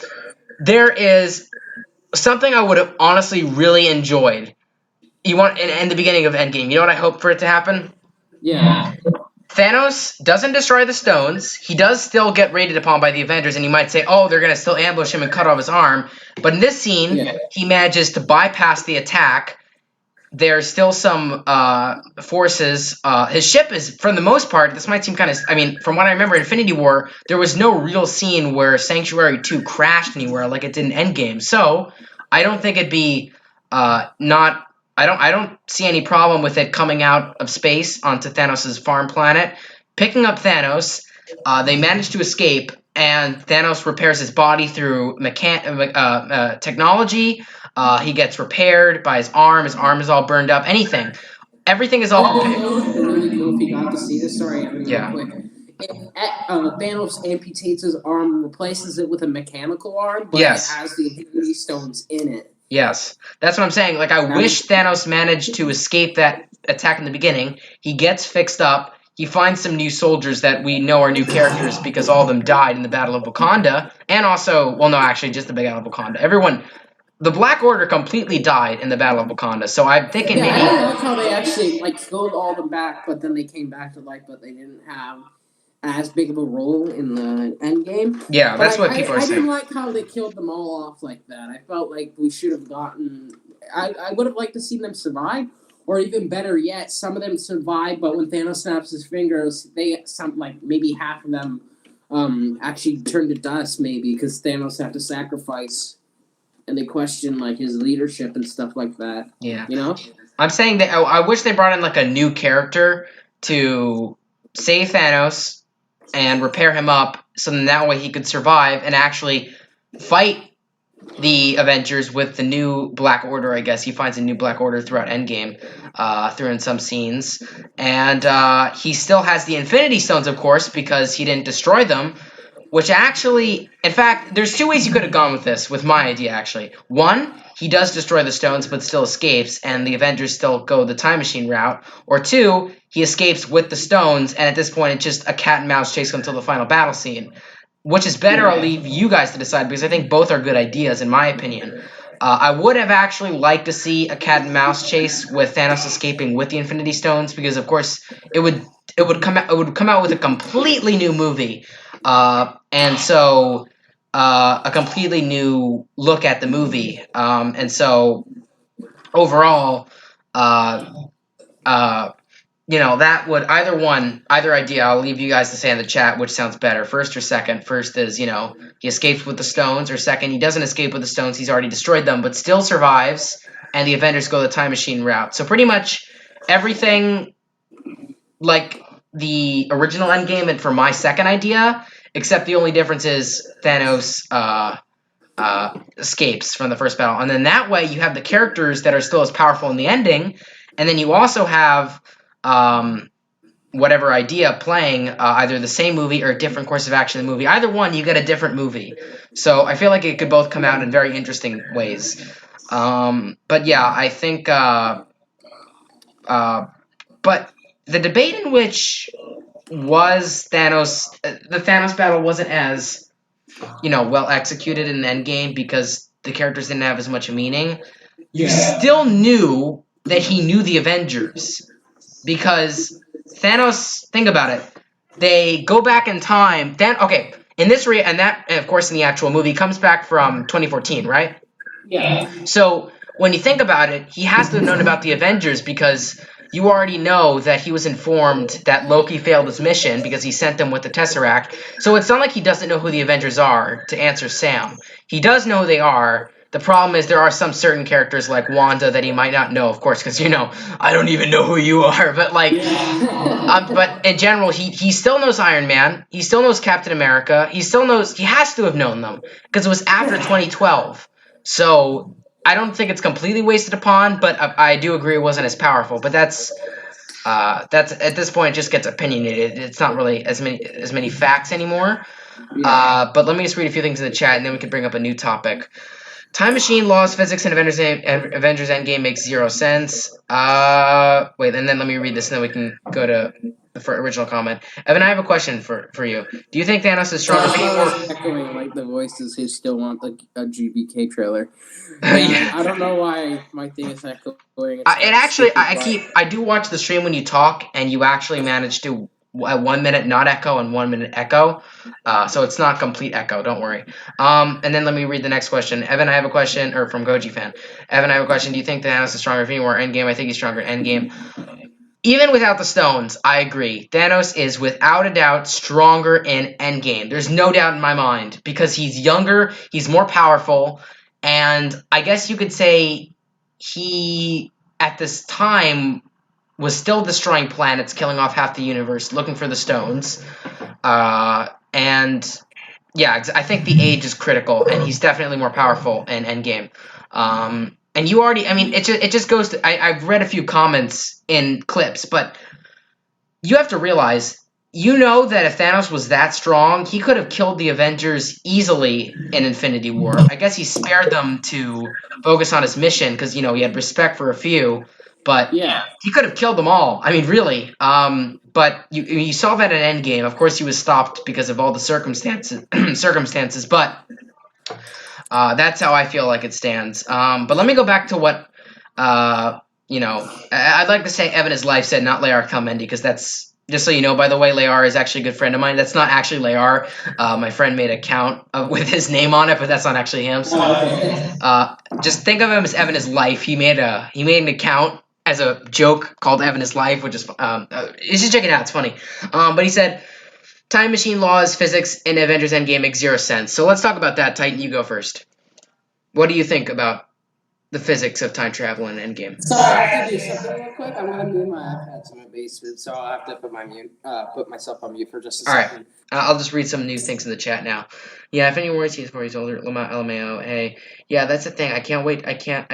There is something I would have honestly really enjoyed. You want in the beginning of Endgame. You know what I hope for it to happen? Yeah. Thanos doesn't destroy the stones. He does still get raided upon by the Avengers, and you might say, oh, they're going to still ambush him and cut off his arm. But in this scene, Yeah. he manages to bypass the attack. There's still some forces. His ship is, for the most part, this might seem kind of. I mean, from what I remember, Infinity War, there was no real scene where Sanctuary 2 crashed anywhere like it did in Endgame. So I don't think it'd be not. I don't see any problem with it coming out of space onto Thanos' farm planet, picking up Thanos. They manage to escape, and Thanos repairs his body through technology. He gets repaired by his arm. His arm is all burned up. Anything. Everything is all. Oh, you know what would have been really cool if you got to see this? Sorry, Evan, real Yeah. quick. Thanos amputates his arm, replaces it with a mechanical arm, but it Yes. has the Infinity Stones in it. Yes. That's what I'm saying. Like, I That wish was, Thanos managed to escape that attack in the beginning. He gets fixed up. He finds some new soldiers that we know are new characters because all of them died in the Battle of Wakanda. And also, well, no, actually, just the Battle of Wakanda. Everyone, the Black Order completely died in the Battle of Wakanda. So I'm thinking yeah, I maybe. didn't like how they actually killed all of them back, but then they came back to life, but they didn't have as big of a role in the end game. Yeah, But that's what people are I didn't saying. like how they killed them all off like that. I felt like we should have gotten. I would have liked to see them survive, or even better yet, some of them survive. But when Thanos snaps his fingers, maybe half of them actually turn to dust. Maybe because Thanos had to sacrifice, and they question his leadership and stuff like that. Yeah. You know? I'm saying that I wish they brought in like a new character to save Thanos and repair him up, so then that way he could survive and actually fight the Avengers with the new Black Order. I guess he finds a new Black Order throughout Endgame, through in some scenes, and he still has the Infinity Stones, of course, because he didn't destroy them. Which actually, in fact, there's two ways you could have gone with this, with my idea, actually. One, he does destroy the stones but still escapes, and the Avengers still go the time machine route. Or two, he escapes with the stones, and at this point, it's just a cat and mouse chase until the final battle scene. Which is better, I'll Yeah. leave you guys to decide, because I think both are good ideas, in my opinion. I would have actually liked to see a cat and mouse chase with Thanos escaping with the Infinity Stones, because of course it would come out with a completely new movie, and so a completely new look at the movie, and so overall, uh, uh, that would either idea. I'll leave you guys to say in the chat which sounds better, first or second. First is he escapes with the stones, or second he doesn't escape with the stones. He's already destroyed them, but still survives, and the Avengers go the time machine route. So pretty much everything like the original Endgame, and for my second idea, except the only difference is Thanos escapes from the first battle, and then that way you have the characters that are still as powerful in the ending, and then you also have whatever idea playing either the same movie or a different course of action in the movie. Either one, you get a different movie. So I feel like it could both come out in very interesting ways. But yeah, I think. But the debate in which was Thanos, the Thanos battle wasn't as well executed in Endgame because the characters didn't have as much meaning. You still knew that he knew the Avengers because Thanos. Think about it. They go back in time. Then okay, in this and that, and of course, in the actual movie, comes back from 2014, right? Yeah. So when you think about it, he has to have known about the Avengers because you already know that he was informed that Loki failed his mission because he sent them with the Tesseract. So it's not like he doesn't know who the Avengers are, to answer Sam. He does know who they are. The problem is there are some certain characters like Wanda that he might not know, of course, because I don't even know who you are. But but in general, he still knows Iron Man. He still knows Captain America. He still knows. He has to have known them because it was after 2012. So I don't think it's completely wasted upon, but I do agree it wasn't as powerful. But that's at this point it just gets opinionated. It's not really as many facts anymore. But let me just read a few things in the chat, and then we can bring up a new topic. Time machine, laws, physics, and Avengers Endgame makes zero sense. Wait, and then let me read this, and then we can go to the original comment. Evan, I have a question for you. Do you think Thanos is stronger? Echoing like the voices who still want a GBK trailer. I don't know why my thing is echoing. I do watch the stream when you talk, and you actually manage to 1 minute not echo and 1 minute echo. So it's not complete echo. Don't worry. And then let me read the next question. Evan, I have a question, or from Goji fan. Evan, I have a question. Do you think Thanos is stronger in Infinity War Endgame? I think he's stronger in Endgame. Even without the stones, I agree. Thanos is without a doubt stronger in Endgame. There's no doubt in my mind because he's younger, he's more powerful, and I guess you could say he, at this time, was still destroying planets, killing off half the universe, looking for the stones. And yeah, I think the age is critical, and he's definitely more powerful in Endgame. And you already, I mean, it just goes to, I've read a few comments in clips, but you have to realize, that if Thanos was that strong, he could have killed the Avengers easily in Infinity War. I guess he spared them to focus on his mission because, he had respect for a few, but he could have killed them all. I mean, really. But you saw that in Endgame. Of course, he was stopped because of all the circumstances, but that's how I feel like it stands. But let me go back to what, I'd like to say Evan is life said, not Layar Kalmendi, because that's, just so you know, by the way, Layar is actually a good friend of mine. That's not actually Layar. My friend made an account with his name on it, but that's not actually him. So just think of him as Evan is life. He made an account as a joke called Evan is life, which is you should check it out. It's funny. But he said, time machine, laws, physics in Avengers Endgame make zero sense. So let's talk about that. Titan, you go first. What do you think about the physics of time travel in Endgame? So I have to do something real quick. I'm gonna move my iPad to my basement, so I'll have to put myself on mute for just a second. All right, I'll just read some new things in the chat now. Yeah, if anyone worries, he's 4 years older. LMAO. Hey, yeah, that's the thing. I can't wait. I can't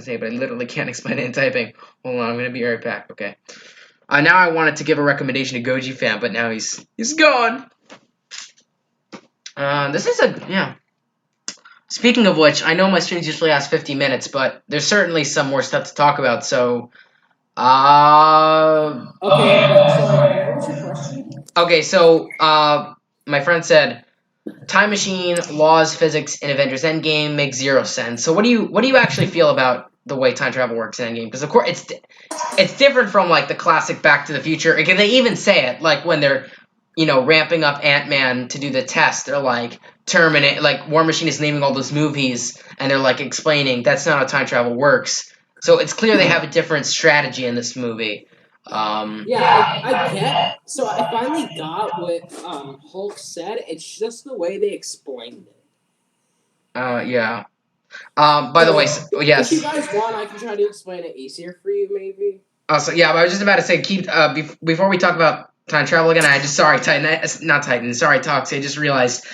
say, but I literally can't explain it in typing. Hold on, I'm gonna be right back. Okay. Now I wanted to give a recommendation to Goji fan, but now he's gone. This is Speaking of which, I know my streams usually last 50 minutes, but there's certainly some more stuff to talk about. So, Okay. So what was your question? Okay, so my friend said, time machine, laws, physics in Avengers Endgame make zero sense. So what do you actually feel about the way time travel works in Endgame? Because of course it's different from like the classic Back to the Future. Again, they even say it like when they're ramping up Ant-Man to do the test. They're like Terminate, like War Machine is naming all those movies, and they're like explaining that's not how time travel works. So it's clear they have a different strategy in this movie. Um, Yeah, I get. So I finally got what Hulk said. It's just the way they explained it. yeah. By the way, So if you yes. guys want, I can try to explain it easier for you, maybe. So yeah, I was just about to say, keep before we talk about time travel again. I just sorry, Titan, not Titan. Sorry, Tox. I just realized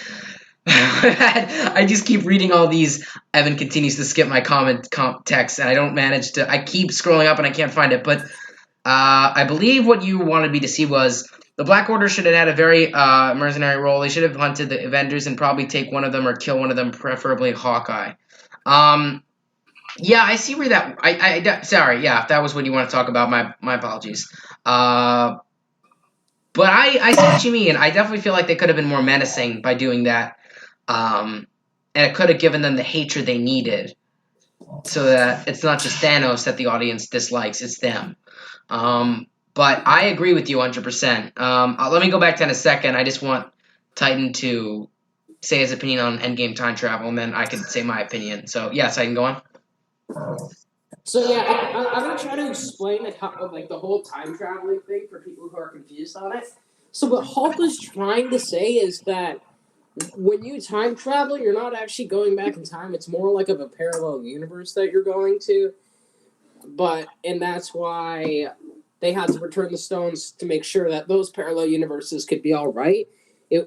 I just keep reading all these. Evan continues to skip my text, and I don't manage to. I keep scrolling up and I can't find it. But I believe what you wanted me to see was the Black Order should have had a very mercenary role. They should have hunted the Avengers and probably take one of them or kill one of them, preferably Hawkeye. Um, yeah, I see where that. Sorry, yeah, if that was what you want to talk about, my apologies. Uh, but I see what you mean. I definitely feel like they could have been more menacing by doing that. And it could have given them the hatred they needed, so that it's not just Thanos that the audience dislikes; it's them. But I agree with you 100%. Let me go back to that in a second. I just want Titan to say his opinion on Endgame time travel, and then I can say my opinion. So yes, I can go on. So yeah, I'm gonna try to explain like the whole time traveling thing for people who are confused on it. So what Hulk was trying to say is that when you time travel, you're not actually going back in time. It's more like of a parallel universe that you're going to. And that's why they had to return the stones to make sure that those parallel universes could be all right.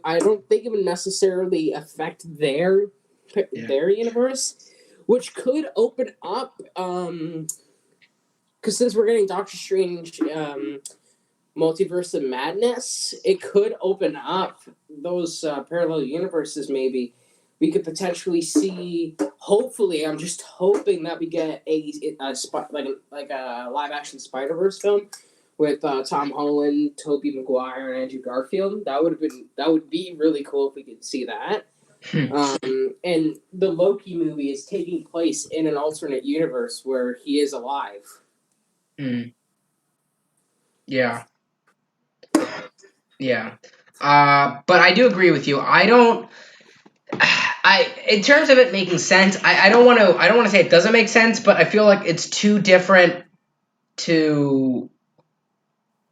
I don't think it would necessarily affect Yeah. their universe, which could open up. Because since we're getting Doctor Strange Multiverse of Madness, it could open up those parallel universes. Maybe we could potentially see. Hopefully, I'm just hoping that we get like a live action Spider Verse film with Tom Holland, Tobey Maguire, and Andrew Garfield. That would be really cool if we could see that. And the Loki movie is taking place in an alternate universe where he is alive. Mm, yeah, yeah. But I do agree with you. I don't. In terms of it making sense, I don't want to. I don't want to say it doesn't make sense, but I feel like it's too different to.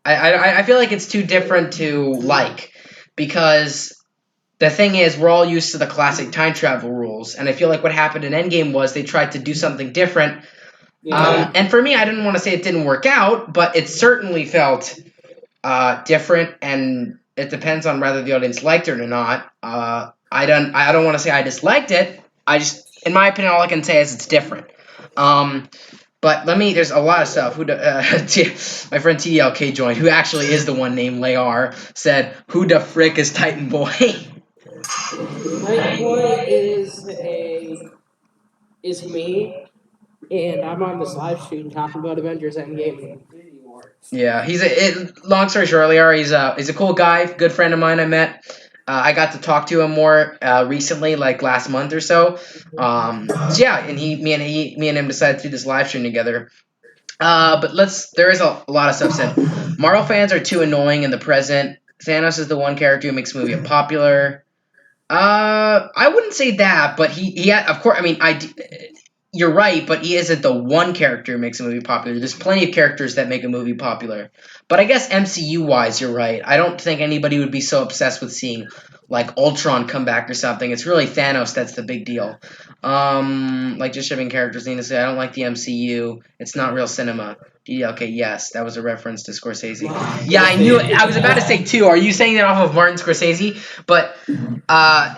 I feel like it's too different to like, because the thing is, we're all used to the classic time travel rules, and I feel like what happened in Endgame was they tried to do something different. Yeah. And for me, I didn't want to say it didn't work out, but it certainly felt different, and it depends on whether the audience liked it or not. I don't want to say I disliked it. I just, in my opinion, all I can say is it's different. Um, but let me. There's a lot of stuff. My friend TDLK joined, who actually is the one named Layar, said, "Who the frick is Titan Boy?" Titan Boy is me, and I'm on this live stream talking about Avengers Endgame and Infinity War. Yeah, long story short, Liar, he's a cool guy, good friend of mine I met. I got to talk to him more recently, like last month or so. So yeah, and me and him decided to do this live stream together. But there is a lot of stuff said. Marvel fans are too annoying in the present. Thanos is the one character who makes the movie popular. I wouldn't say that, but of course, I mean, you're right, but he isn't the one character who makes a movie popular. There's plenty of characters that make a movie popular. But I guess MCU wise, you're right. I don't think anybody would be so obsessed with seeing like Ultron come back or something. It's really Thanos that's the big deal. Like just shipping characters need to say I don't like the MCU. It's not real cinema. Yeah, okay, yes, that was a reference to Scorsese. Yeah, I knew it. I was about to say too. Are you saying that off of Martin Scorsese? But uh,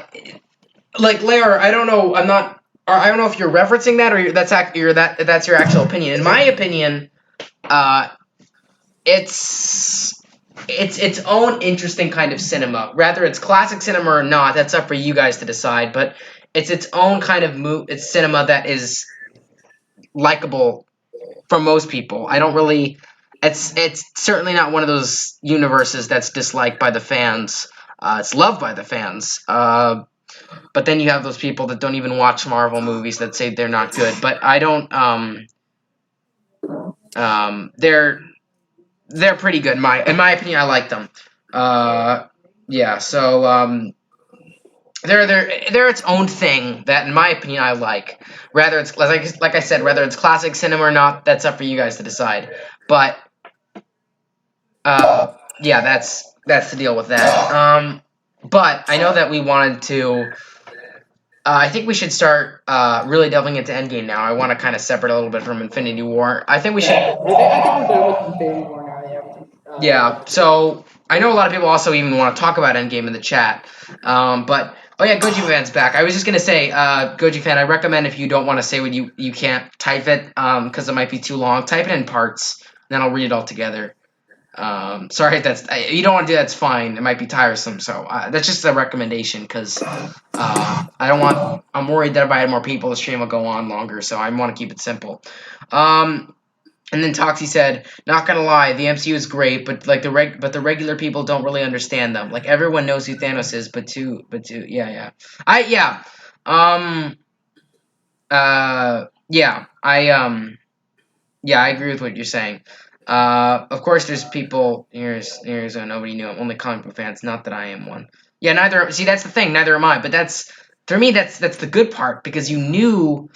like Lair, I don't know. I don't know if you're referencing that or that's your actual opinion. In my opinion, uh, it's it's its own interesting kind of cinema. Whether it's classic cinema or not, that's up for you guys to decide. But it's its own kind of It's cinema that is likable for most people. I don't really. It's certainly not one of those universes that's disliked by the fans. It's loved by the fans. But then you have those people that don't even watch Marvel movies that say they're not good. But I don't. They're pretty good in my opinion. I like them. Yeah. So they're its own thing that, in my opinion, I like. Whether it's like I said, whether it's classic cinema or not, that's up for you guys to decide. But Yeah, that's the deal with that. But I know that we wanted to. I think we should start really delving into Endgame now. I want to kind of separate a little bit from Infinity War. I think we should. Yeah, I think we're done with Infinity War now. Yeah, we can Yeah. So I know a lot of people also even want to talk about Endgame in the chat. But oh yeah, Goji Fan's back. I was just gonna say, Goji Fan, I recommend if you don't want to say what you can't type it, because it might be too long. Type it in parts, then I'll read it all together. Sorry if you don't want to do that. It's fine. It might be tiresome. So that's just a recommendation because I don't want. I'm worried that if I had more people, the stream will go on longer. So I want to keep it simple. Um, and then Toxie said, "Not gonna lie, the MCU is great, but like but the regular people don't really understand them. Like everyone knows who Thanos is, yeah, yeah, yeah, um, yeah, yeah, I agree with what you're saying. Of course, there's people. Here's nobody knew. Only comic book fans. Not that I am one. Yeah, neither. See, that's the thing. Neither am I. But that's for me. That's the good part because you knew.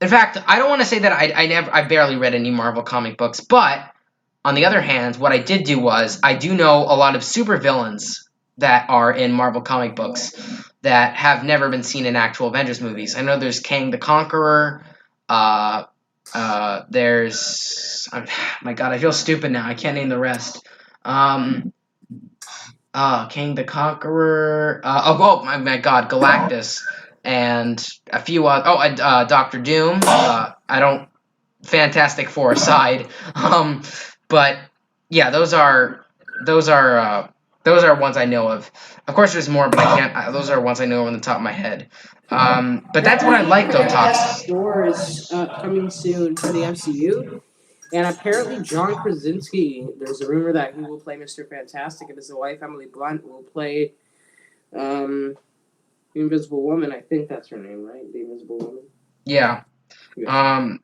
In fact, I don't want to say that I barely read any Marvel comic books, but on the other hand, what I did do was I do know a lot of supervillains that are in Marvel comic books that have never been seen in actual Avengers movies. I know there's Kang the Conqueror. Uh, there's my God, I feel stupid now. I can't name the rest. Um, King the Conqueror. My God, Galactus, and a few other. Doctor Doom. I don't. Fantastic Four aside, but yeah, those are those are ones I know of. Of course, there's more, but I can't. Those are ones I know on the top of my head. But that's what I apparently like though, Fantastic Tox. Four is coming soon for the MCU, and apparently John Krasinski. There's a rumor that he will play Mr. Fantastic, and his wife Emily Blunt will play um, the Invisible Woman. I think that's her name, right? The Invisible Woman. Yeah. Yes. Um,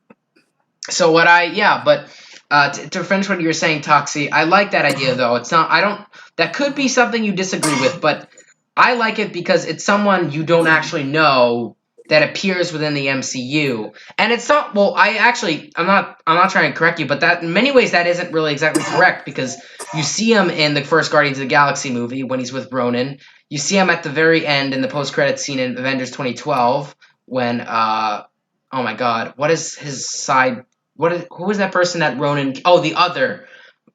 So but to finish what you were saying, Toxie, I like that idea though. It's not, I don't, that could be something you disagree with, but I like it because it's someone you don't actually know that appears within the MCU. And it's not, well, I'm not trying to correct you, but that in many ways that isn't really exactly correct because you see him in the first Guardians of the Galaxy movie when he's with Ronan. You see him at the very end in the post-credits scene in Avengers 2012 when, oh my God, what is his side who was that person that Ronan? Oh, the other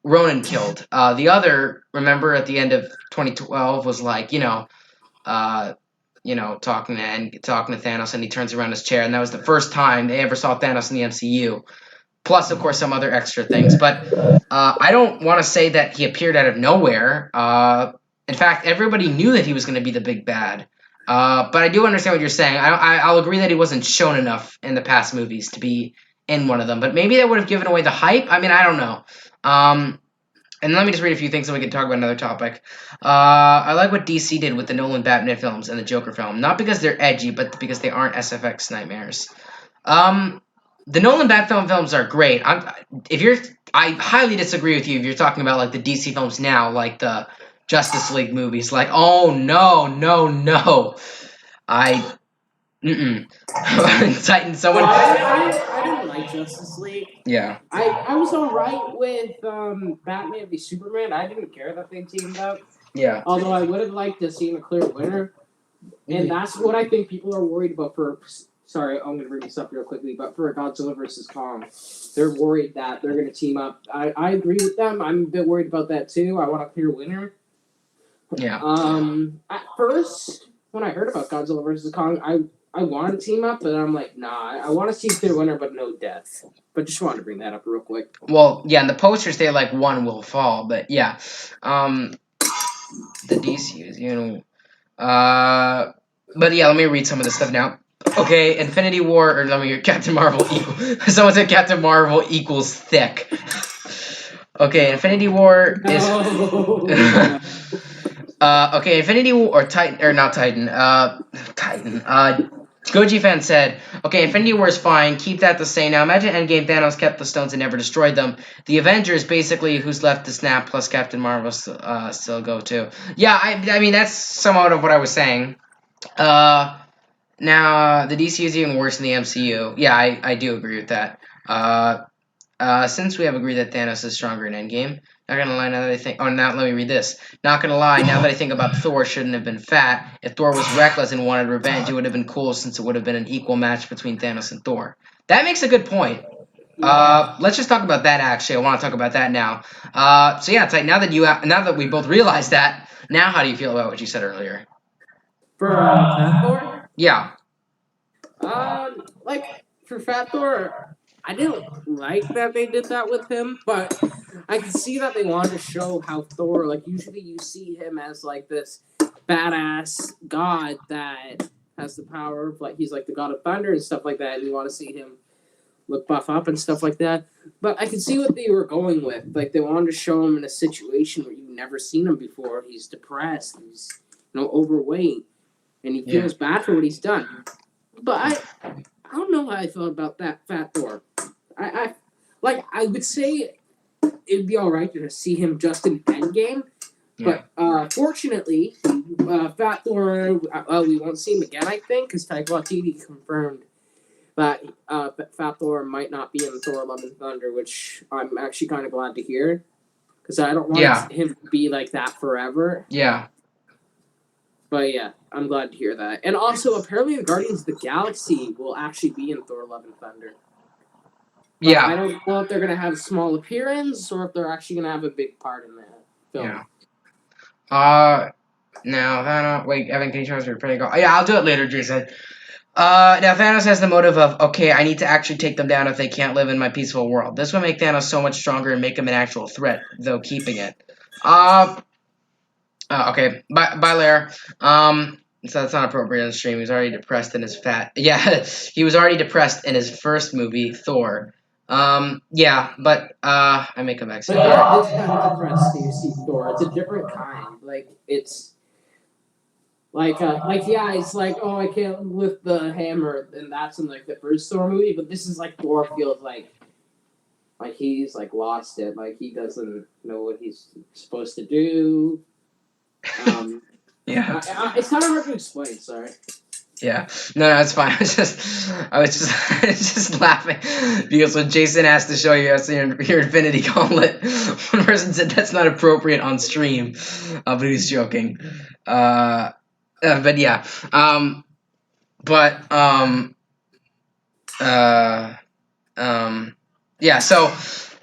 Ronan killed. The other, remember at the end of 2012 was like, uh, talking to Thanos, and he turns around his chair, and that was the first time they ever saw Thanos in the MCU. Plus, of course, some other extra things. But I don't want to say that he appeared out of nowhere. In fact, everybody knew that he was going to be the big bad. But I do understand what you're saying. I'll agree that he wasn't shown enough in the past movies to be in one of them. But maybe that would have given away the hype. I mean, I don't know. And let me just read a few things, and we can talk about another topic. I like what DC did with the Nolan Batman films and the Joker film. Not because they're edgy, but because they aren't SFX nightmares. Um, the Nolan Batman films are great. I highly disagree with you if you're talking about like the DC films now, like the Justice League movies. Like, oh no, no, no. I mm-mm. Titan, No, someone. I didn't like Justice League. Yeah, I was alright with Batman v Superman. I didn't care that they teamed up. yeah. Although I would have liked to see a clear winner. And that's what I think people are worried about for. Sorry, I'm going to bring this up real quickly, but for Godzilla versus Kong, they're worried that they're going to team up. I agree with them. I'm a bit worried about that too. I want a clear winner. Yeah. At first, when I heard about Godzilla versus Kong, I wanted to team up, but I'm like, nah, I want to see clear winner, but no death. But just wanted to bring that up real quick. Well, yeah, in the posters they like one will fall, but yeah. The DCs, but yeah, let me read some of this stuff now. Okay, Infinity War, or let me hear Captain Marvel equal. Someone said Captain Marvel equals thick. Okay, Infinity War is. No. Okay, Infinity War or Titan or not Titan. Titan. Goji fan said, "Okay, Infinity War is fine. Keep that the same. Now imagine Endgame Thanos kept the stones and never destroyed them. The Avengers, basically, who's left to snap plus Captain Marvel still go too. Yeah, I mean that's somewhat of what I was saying. Now the DC is even worse than the MCU. Yeah, I do agree with that. Since we have agreed that Thanos is stronger in Endgame, Not gonna lie, now that I think. Oh, now let me read this. Not gonna lie, now that I think about Thor shouldn't have been fat. If Thor was reckless and wanted revenge, it would have been cool since it would have been an equal match between Thanos and Thor. That makes a good point. Yeah. Let's just talk about that. Actually, I want to talk about that now. So yeah, it's like now that we both realized that. Now, how do you feel about what you said earlier? For Fat Thor, Yeah, like for Fat Thor, I didn't like that they did that with him, but I can see that they wanted to show how Thor, like usually you see him as like this badass god that has the power of like he's like the god of thunder and stuff like that, and you want to see him look buff up and stuff like that. But I can see what they were going with. Like they wanted to show him in a situation where you've never seen him before. He's depressed. He's overweight, and he yeah, feels bad for what he's done. But I don't know how I felt about that Fat Thor. I would say it'd be all right to see him just in Endgame. yeah, But fortunately, Fat Thor, we won't see him again, I think, because Taika Waititi confirmed that Fat Thor might not be in Thor: Love and Thunder, which I'm actually kind of glad to hear, because I don't yeah, want him to be like that forever. yeah, But yeah, I'm glad to hear that. And also, apparently, the Guardians of the Galaxy will actually be in Thor: Love and Thunder. But I yeah, don't know if they're gonna have a small appearance or if they're actually gonna have a big part in that film. yeah. Now Thanos. Wait, Evan, can you show us your pretty go? Yeah, I'll do it later, Jason. Now Thanos has the motive of, okay, I need to actually take them down if they can't live in my peaceful world. This would make Thanos so much stronger and make him an actual threat, though keeping it. Uh, okay, bye, Lair. So that's not appropriate on the stream. He was already depressed in his fat. Yeah, he was already depressed in his first movie, Thor. Yeah, but I may come back soon. But yeah, it is kind of depressing to see Thor. It's a different kind. Like it's like yeah, it's like oh I can't lift the hammer, and that's in like the first Thor movie. But this is like Thor feels like he's like lost it. Like he doesn't know what he's supposed to do. Um, Yeah. it's kind of hard to explain. Sorry. Yeah, no, it's fine. I was just, I was just laughing because when Jason asked to show you your Infinity Gauntlet, one person said that's not appropriate on stream, but he was joking. But yeah, but uh, yeah. So,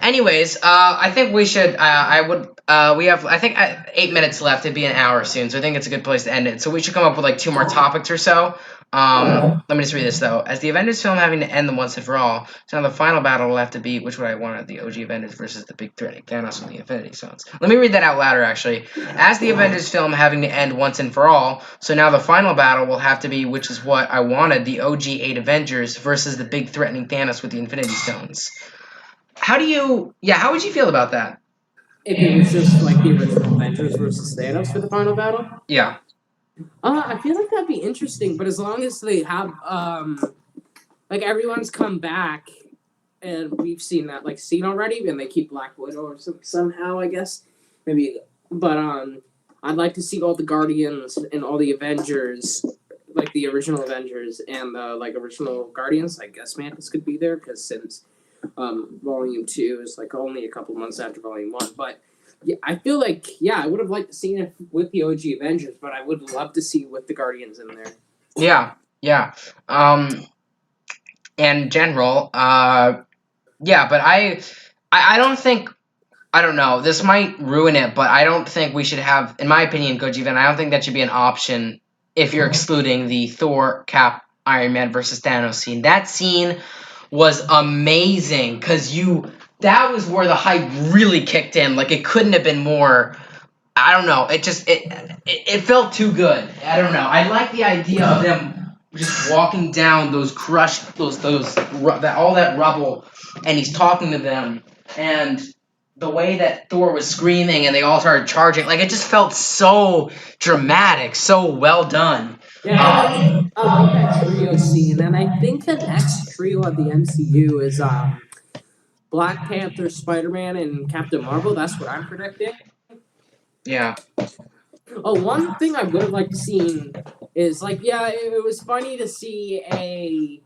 anyways, I think we should. I would. We have. I think 8 minutes left. It'd be an hour soon, so I think it's a good place to end it. So we should come up with like two more topics or so. Let me just read this though. As the Avengers film having to end them once and for all, so now the final battle will have to be which would I want the OG Avengers versus the big threat Thanos with the Infinity Stones. Let me read that out louder actually. As the Avengers film having to end once and for all, so now the final battle will have to be which is what I wanted the OG 8 Avengers versus the big threatening Thanos with the Infinity Stones. How do you? Yeah, how would you feel about that? If it was just like the original Avengers versus Thanos for the final battle. Yeah, I feel like that'd be interesting, but as long as they have like everyone's come back and we've seen that like scene already and they keep Black Widow or somehow I guess maybe but I'd like to see all the Guardians and all the Avengers like the original Avengers and the like original Guardians. I guess Mantis could be there because since Volume 2 is like only a couple months after Volume 1, but yeah, I feel like I would have liked to see it with the OG Avengers, but I would love to see with the Guardians in there. yeah, yeah. In general, yeah, but I don't think. I don't know. This might ruin it, but I don't think we should have, in my opinion, Goji Event. I don't think that should be an option if you're excluding the Thor, Cap, Iron Man versus Thanos scene. That scene was amazing because that was where the hype really kicked in. Like it couldn't have been more. I don't know. It felt too good. I don't know. I like the idea of them just walking down those crushed all that rubble, and he's talking to them, and the way that Thor was screaming and they all started charging, like it just felt so dramatic, so well done. Yeah, I like that trio scene, and I think the next trio of the MCU is Black Panther, Spider Man, and Captain Marvel. That's what I'm predicting. Yeah, Oh, one thing I would have liked to see is like, yeah, it was funny to see a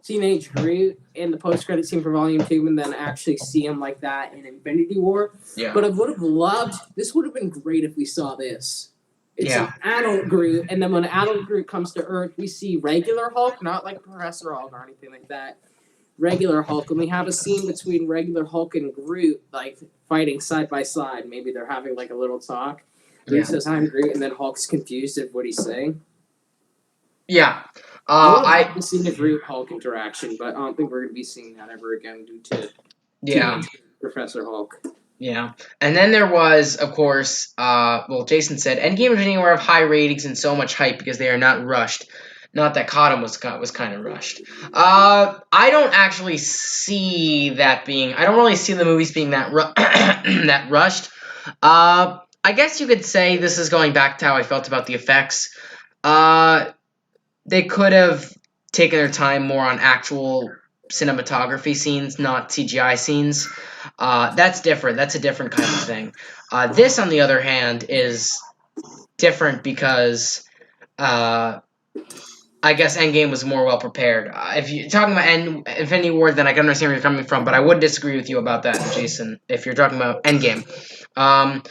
Teenage Groot in the post-credit scene for Volume 2 and then actually see him like that in Infinity War. Yeah. But I would have loved, this would have been great if we saw this. It's Yeah. an adult Groot, and then when adult Groot comes to Earth, we see regular Hulk, not like Professor Hulk or anything like that. Regular Hulk, and we have a scene between regular Hulk and Groot, like fighting side by side. Maybe they're having like a little talk. Groot says, "I'm Groot," and then Hulk's confused at what he's saying. Yeah. I would have I loved to see the Groot Hulk interaction, but I don't think we're going to be seeing that ever again due to yeah. Teenage Professor Hulk. Yeah. And then there was, of course, well, Jason said, Endgame and Infinity War have high ratings and so much hype because they are not rushed. Not that Cotton was kind of rushed. I don't actually see that being. I don't really see the movies being that that rushed. I guess you could say this is going back to how I felt about the effects. They could have taken their time more on actual cinematography scenes, not CGI scenes. That's different. That's a different kind of thing. This, on the other hand, is different because I guess Endgame was more well prepared. If you're talking about Infinity War, then I can understand where you're coming from, but I would disagree with you about that, Jason. If you're talking about Endgame, um,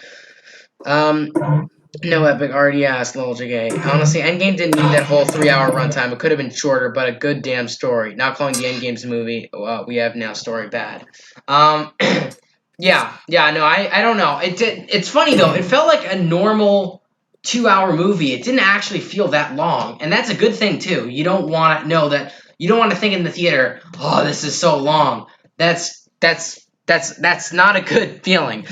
um, no, Epic already asked Lil JK. Honestly, Endgame didn't need that whole 3 hour runtime. It could have been shorter, but a good damn story. Not calling the Endgame's movie, we have now story bad. Yeah, no, I don't know. It's funny though. It felt like a normal 2 hour movie. It didn't actually feel that long, and that's a good thing too. You don't want to know that. You don't want to think in the theater, oh, this is so long. That's not a good feeling.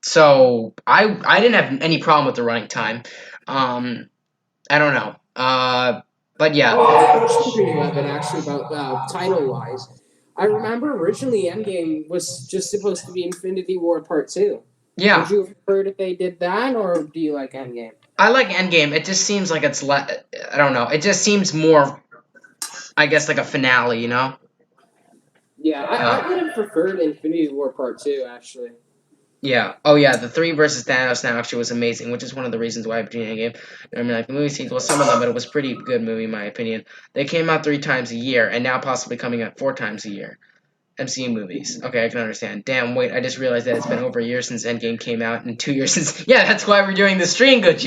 So I didn't have any problem with the running time. I don't know. But yeah, Oh, I have a question for you, Evan, actually, about title wise. I remember originally Endgame was just supposed to be Infinity War Part 2. Would yeah. you have preferred if they did that, or do you like Endgame? I like Endgame. It just seems like it's I don't know. It just seems more, I guess, like a finale. You know. Yeah, Uh, I would have preferred Infinity War Part 2, actually. Yeah. Oh, yeah. The three versus Thanos now actually was amazing, which is one of the reasons why Virginia game. I mean, like the movie sequel, some of them, but it was pretty good movie in my opinion. They came out 3 times a year, and now possibly coming out 4 times a year. MCU movies. Okay, I can understand. Damn, wait, I just realized that it's been over a year since Endgame came out, and 2 years since. Yeah, that's why we're doing the stream, good.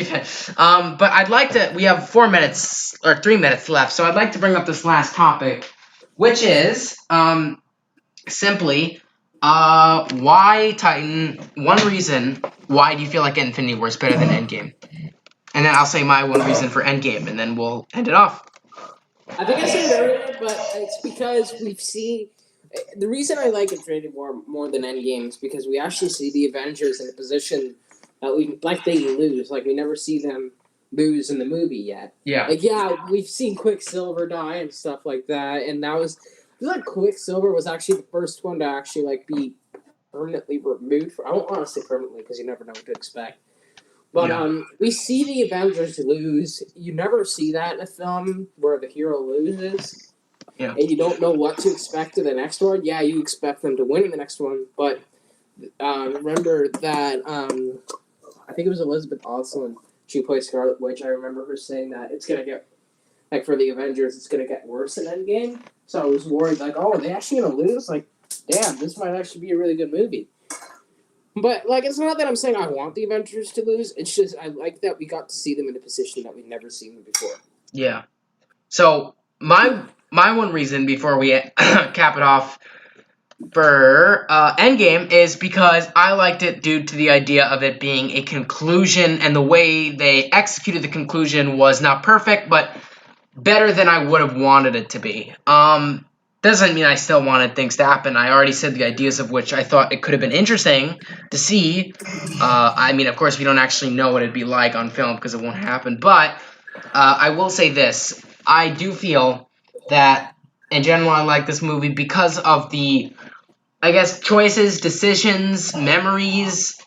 But I'd like to. We have 4 minutes or 3 minutes left, so I'd like to bring up this last topic, which is simply, why Titan? One reason why do you feel like Infinity War is better than Endgame? And then I'll say my one reason for Endgame, and then we'll end it off. I think I said it earlier, but it's because we've seen. The reason I like Infinity War more than Endgame is because we actually see the Avengers in a position that we like they lose. Like we never see them lose in the movie yet. Yeah. Like yeah, we've seen Quicksilver die and stuff like that, and that was. I feel like Quicksilver was actually the first one to actually like be permanently removed. I don't want to say permanently because you never know what to expect. But Yeah. we see the Avengers lose. You never see that in a film where the hero loses. Yeah. And you don't know what to expect in the next one. Yeah, you expect them to win in the next one, but remember that I think it was Elizabeth Olsen. She plays Scarlet Witch. I remember her saying that it's gonna get like for the Avengers, it's gonna get worse in Endgame. So I was worried, like, oh, are they actually gonna lose? Like, damn, this might actually be a really good movie. But like, it's not that I'm saying I want the Avengers to lose. It's just I like that we got to see them in a position that we've never seen them before. Yeah. So my one reason before we cap it off for Endgame is because I liked it due to the idea of it being a conclusion, and the way they executed the conclusion was not perfect, but better than I would have wanted it to be. Doesn't mean I still wanted things to happen. I already said the ideas of which I thought it could have been interesting to see. I mean, of course, we don't actually know what it'd be like on film because it won't happen. But I will say this: I do feel that, in general, I like this movie because of the, I guess, choices, decisions, memories,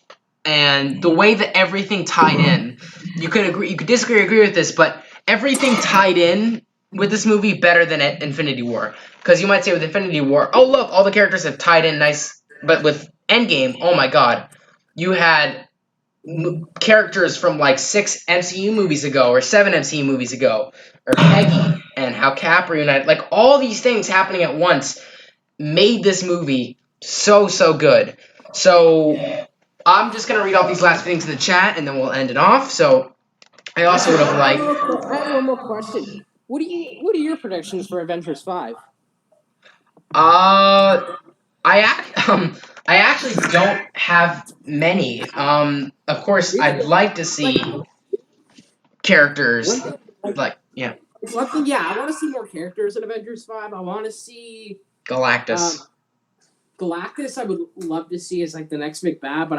and the way that everything tied in. You could agree, you could disagree, agree with this, but everything tied in with this movie better than Infinity War. Because you might say with Infinity War, oh look, all the characters have tied in nice, but with Endgame, oh my god, you had characters from like 6 MCU movies ago or 7 MCU movies ago, or Peggy, and how Cap reunited. Like all these things happening at once made this movie so good. So I'm just gonna read off these last things in the chat, and then we'll end it off. So I also would Actually, have liked. I have one more question. What are your predictions for Avengers 5? Uh, I actually don't have many. Of course, I'd Really? like to Like see one characters thing, like like yeah, one thing, yeah, I want to see more characters in Avengers 5. I want to see um, Galactus. Galactus. I would love to see as like the next big bad, but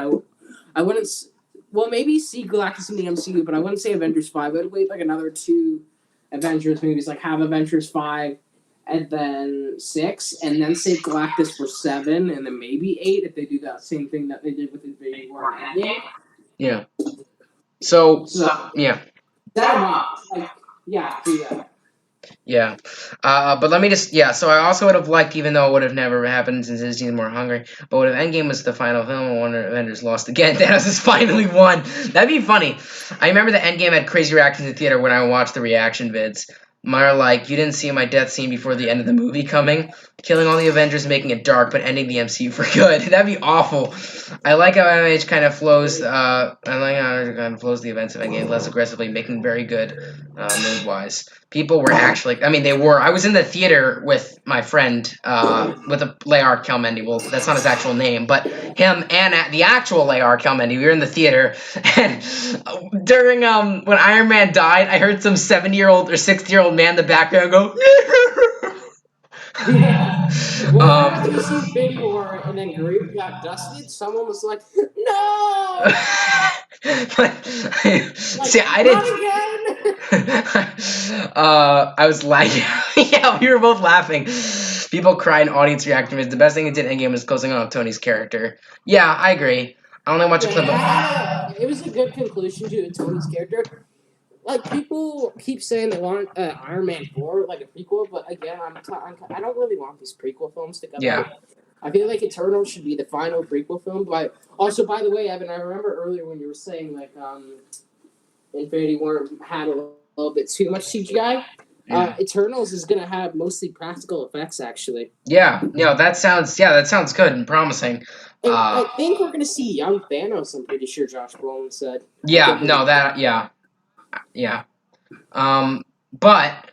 I wouldn't. Well, maybe see Galactus in the MCU, but I wouldn't say Avengers 5. I'd wait like another 2 Avengers movies, like have Avengers 5 and then 6, and then save Galactus for 7, and then maybe 8 if they do that same thing that they did with Infinity War and Endgame. Yeah. So So yeah. set them up. Like, yeah, do that. Yeah. But let me just, yeah, so I also would have liked, even though it would have never happened since Disney's more hungry, but what if Endgame was the final film and Warner Avengers lost again? Thanos has finally won. That'd be funny. I remember the Endgame had crazy reactions in the theater when I watched the reaction vids. Mine are like, you didn't see my death scene before the end of the movie coming, killing all the Avengers, making it dark, but ending the MCU for good. That'd be awful. I like how MH kind of flows, I like how it kind of flows the events of Endgame less aggressively, making very good mood-wise. People were actually, I mean, they were. I was in the theater with my friend, with a Layar Kelmendi. Well, that's not his actual name, but him and the actual Layar Kelmendi. We were in the theater, and during when Iron Man died, I heard some 70-year-old or 60-year-old man in the background go. Yeah. Well, after you see um, Infinity War and then Groot got dusted, someone was like, "No!" Like, see, I not didn't. again. I was lagging. Yeah, we were both laughing. People cried. Audience reaction. The best thing it did in Endgame was closing on Tony's character. Yeah, I agree. I only watched a Yeah, clip of. it was a good conclusion to Tony's character. Like people keep saying they want Iron Man 4 like a prequel, but again, I don't really want these prequel films to come Yeah. out. I feel like Eternal should be the final prequel film. But also, by the way, Evan, I remember earlier when you were saying like Infinity War had a little bit too much CGI. Yeah. Eternals is gonna have mostly practical effects actually. Yeah. That sounds good and promising. And I think we're gonna see young Thanos. I'm pretty sure Josh Brolin said. Yeah. No. That. Yeah. Yeah. But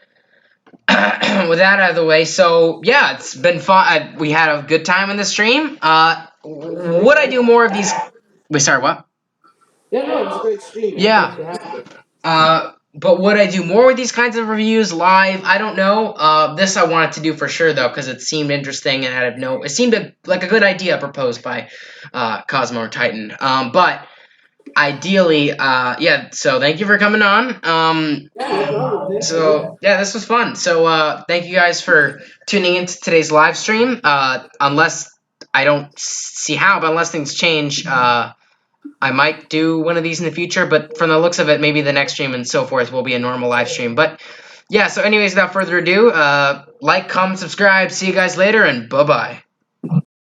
with that out of the way, so yeah, it's been fun. We had a good time in the stream. Would I do more of these? Wait, sorry, what? Yeah, no, it was a great stream. Man. Thanks Yeah. for having me. But would I do more with these kinds of reviews live? I don't know. This I wanted to do for sure though, because it seemed interesting and it seemed like a good idea proposed by Cosmo or Titan. But ideally, yeah. So thank you for coming on. Yeah, no problem. Thanks, man. So yeah, this was fun. So thank you guys for tuning into today's live stream. Unless I don't see how, but unless things change, I might do one of these in the future. But from the looks of it, maybe the next stream and so forth will be a normal live stream. But yeah, so anyways, without further ado, like, comment, subscribe. See you guys later, and bye bye.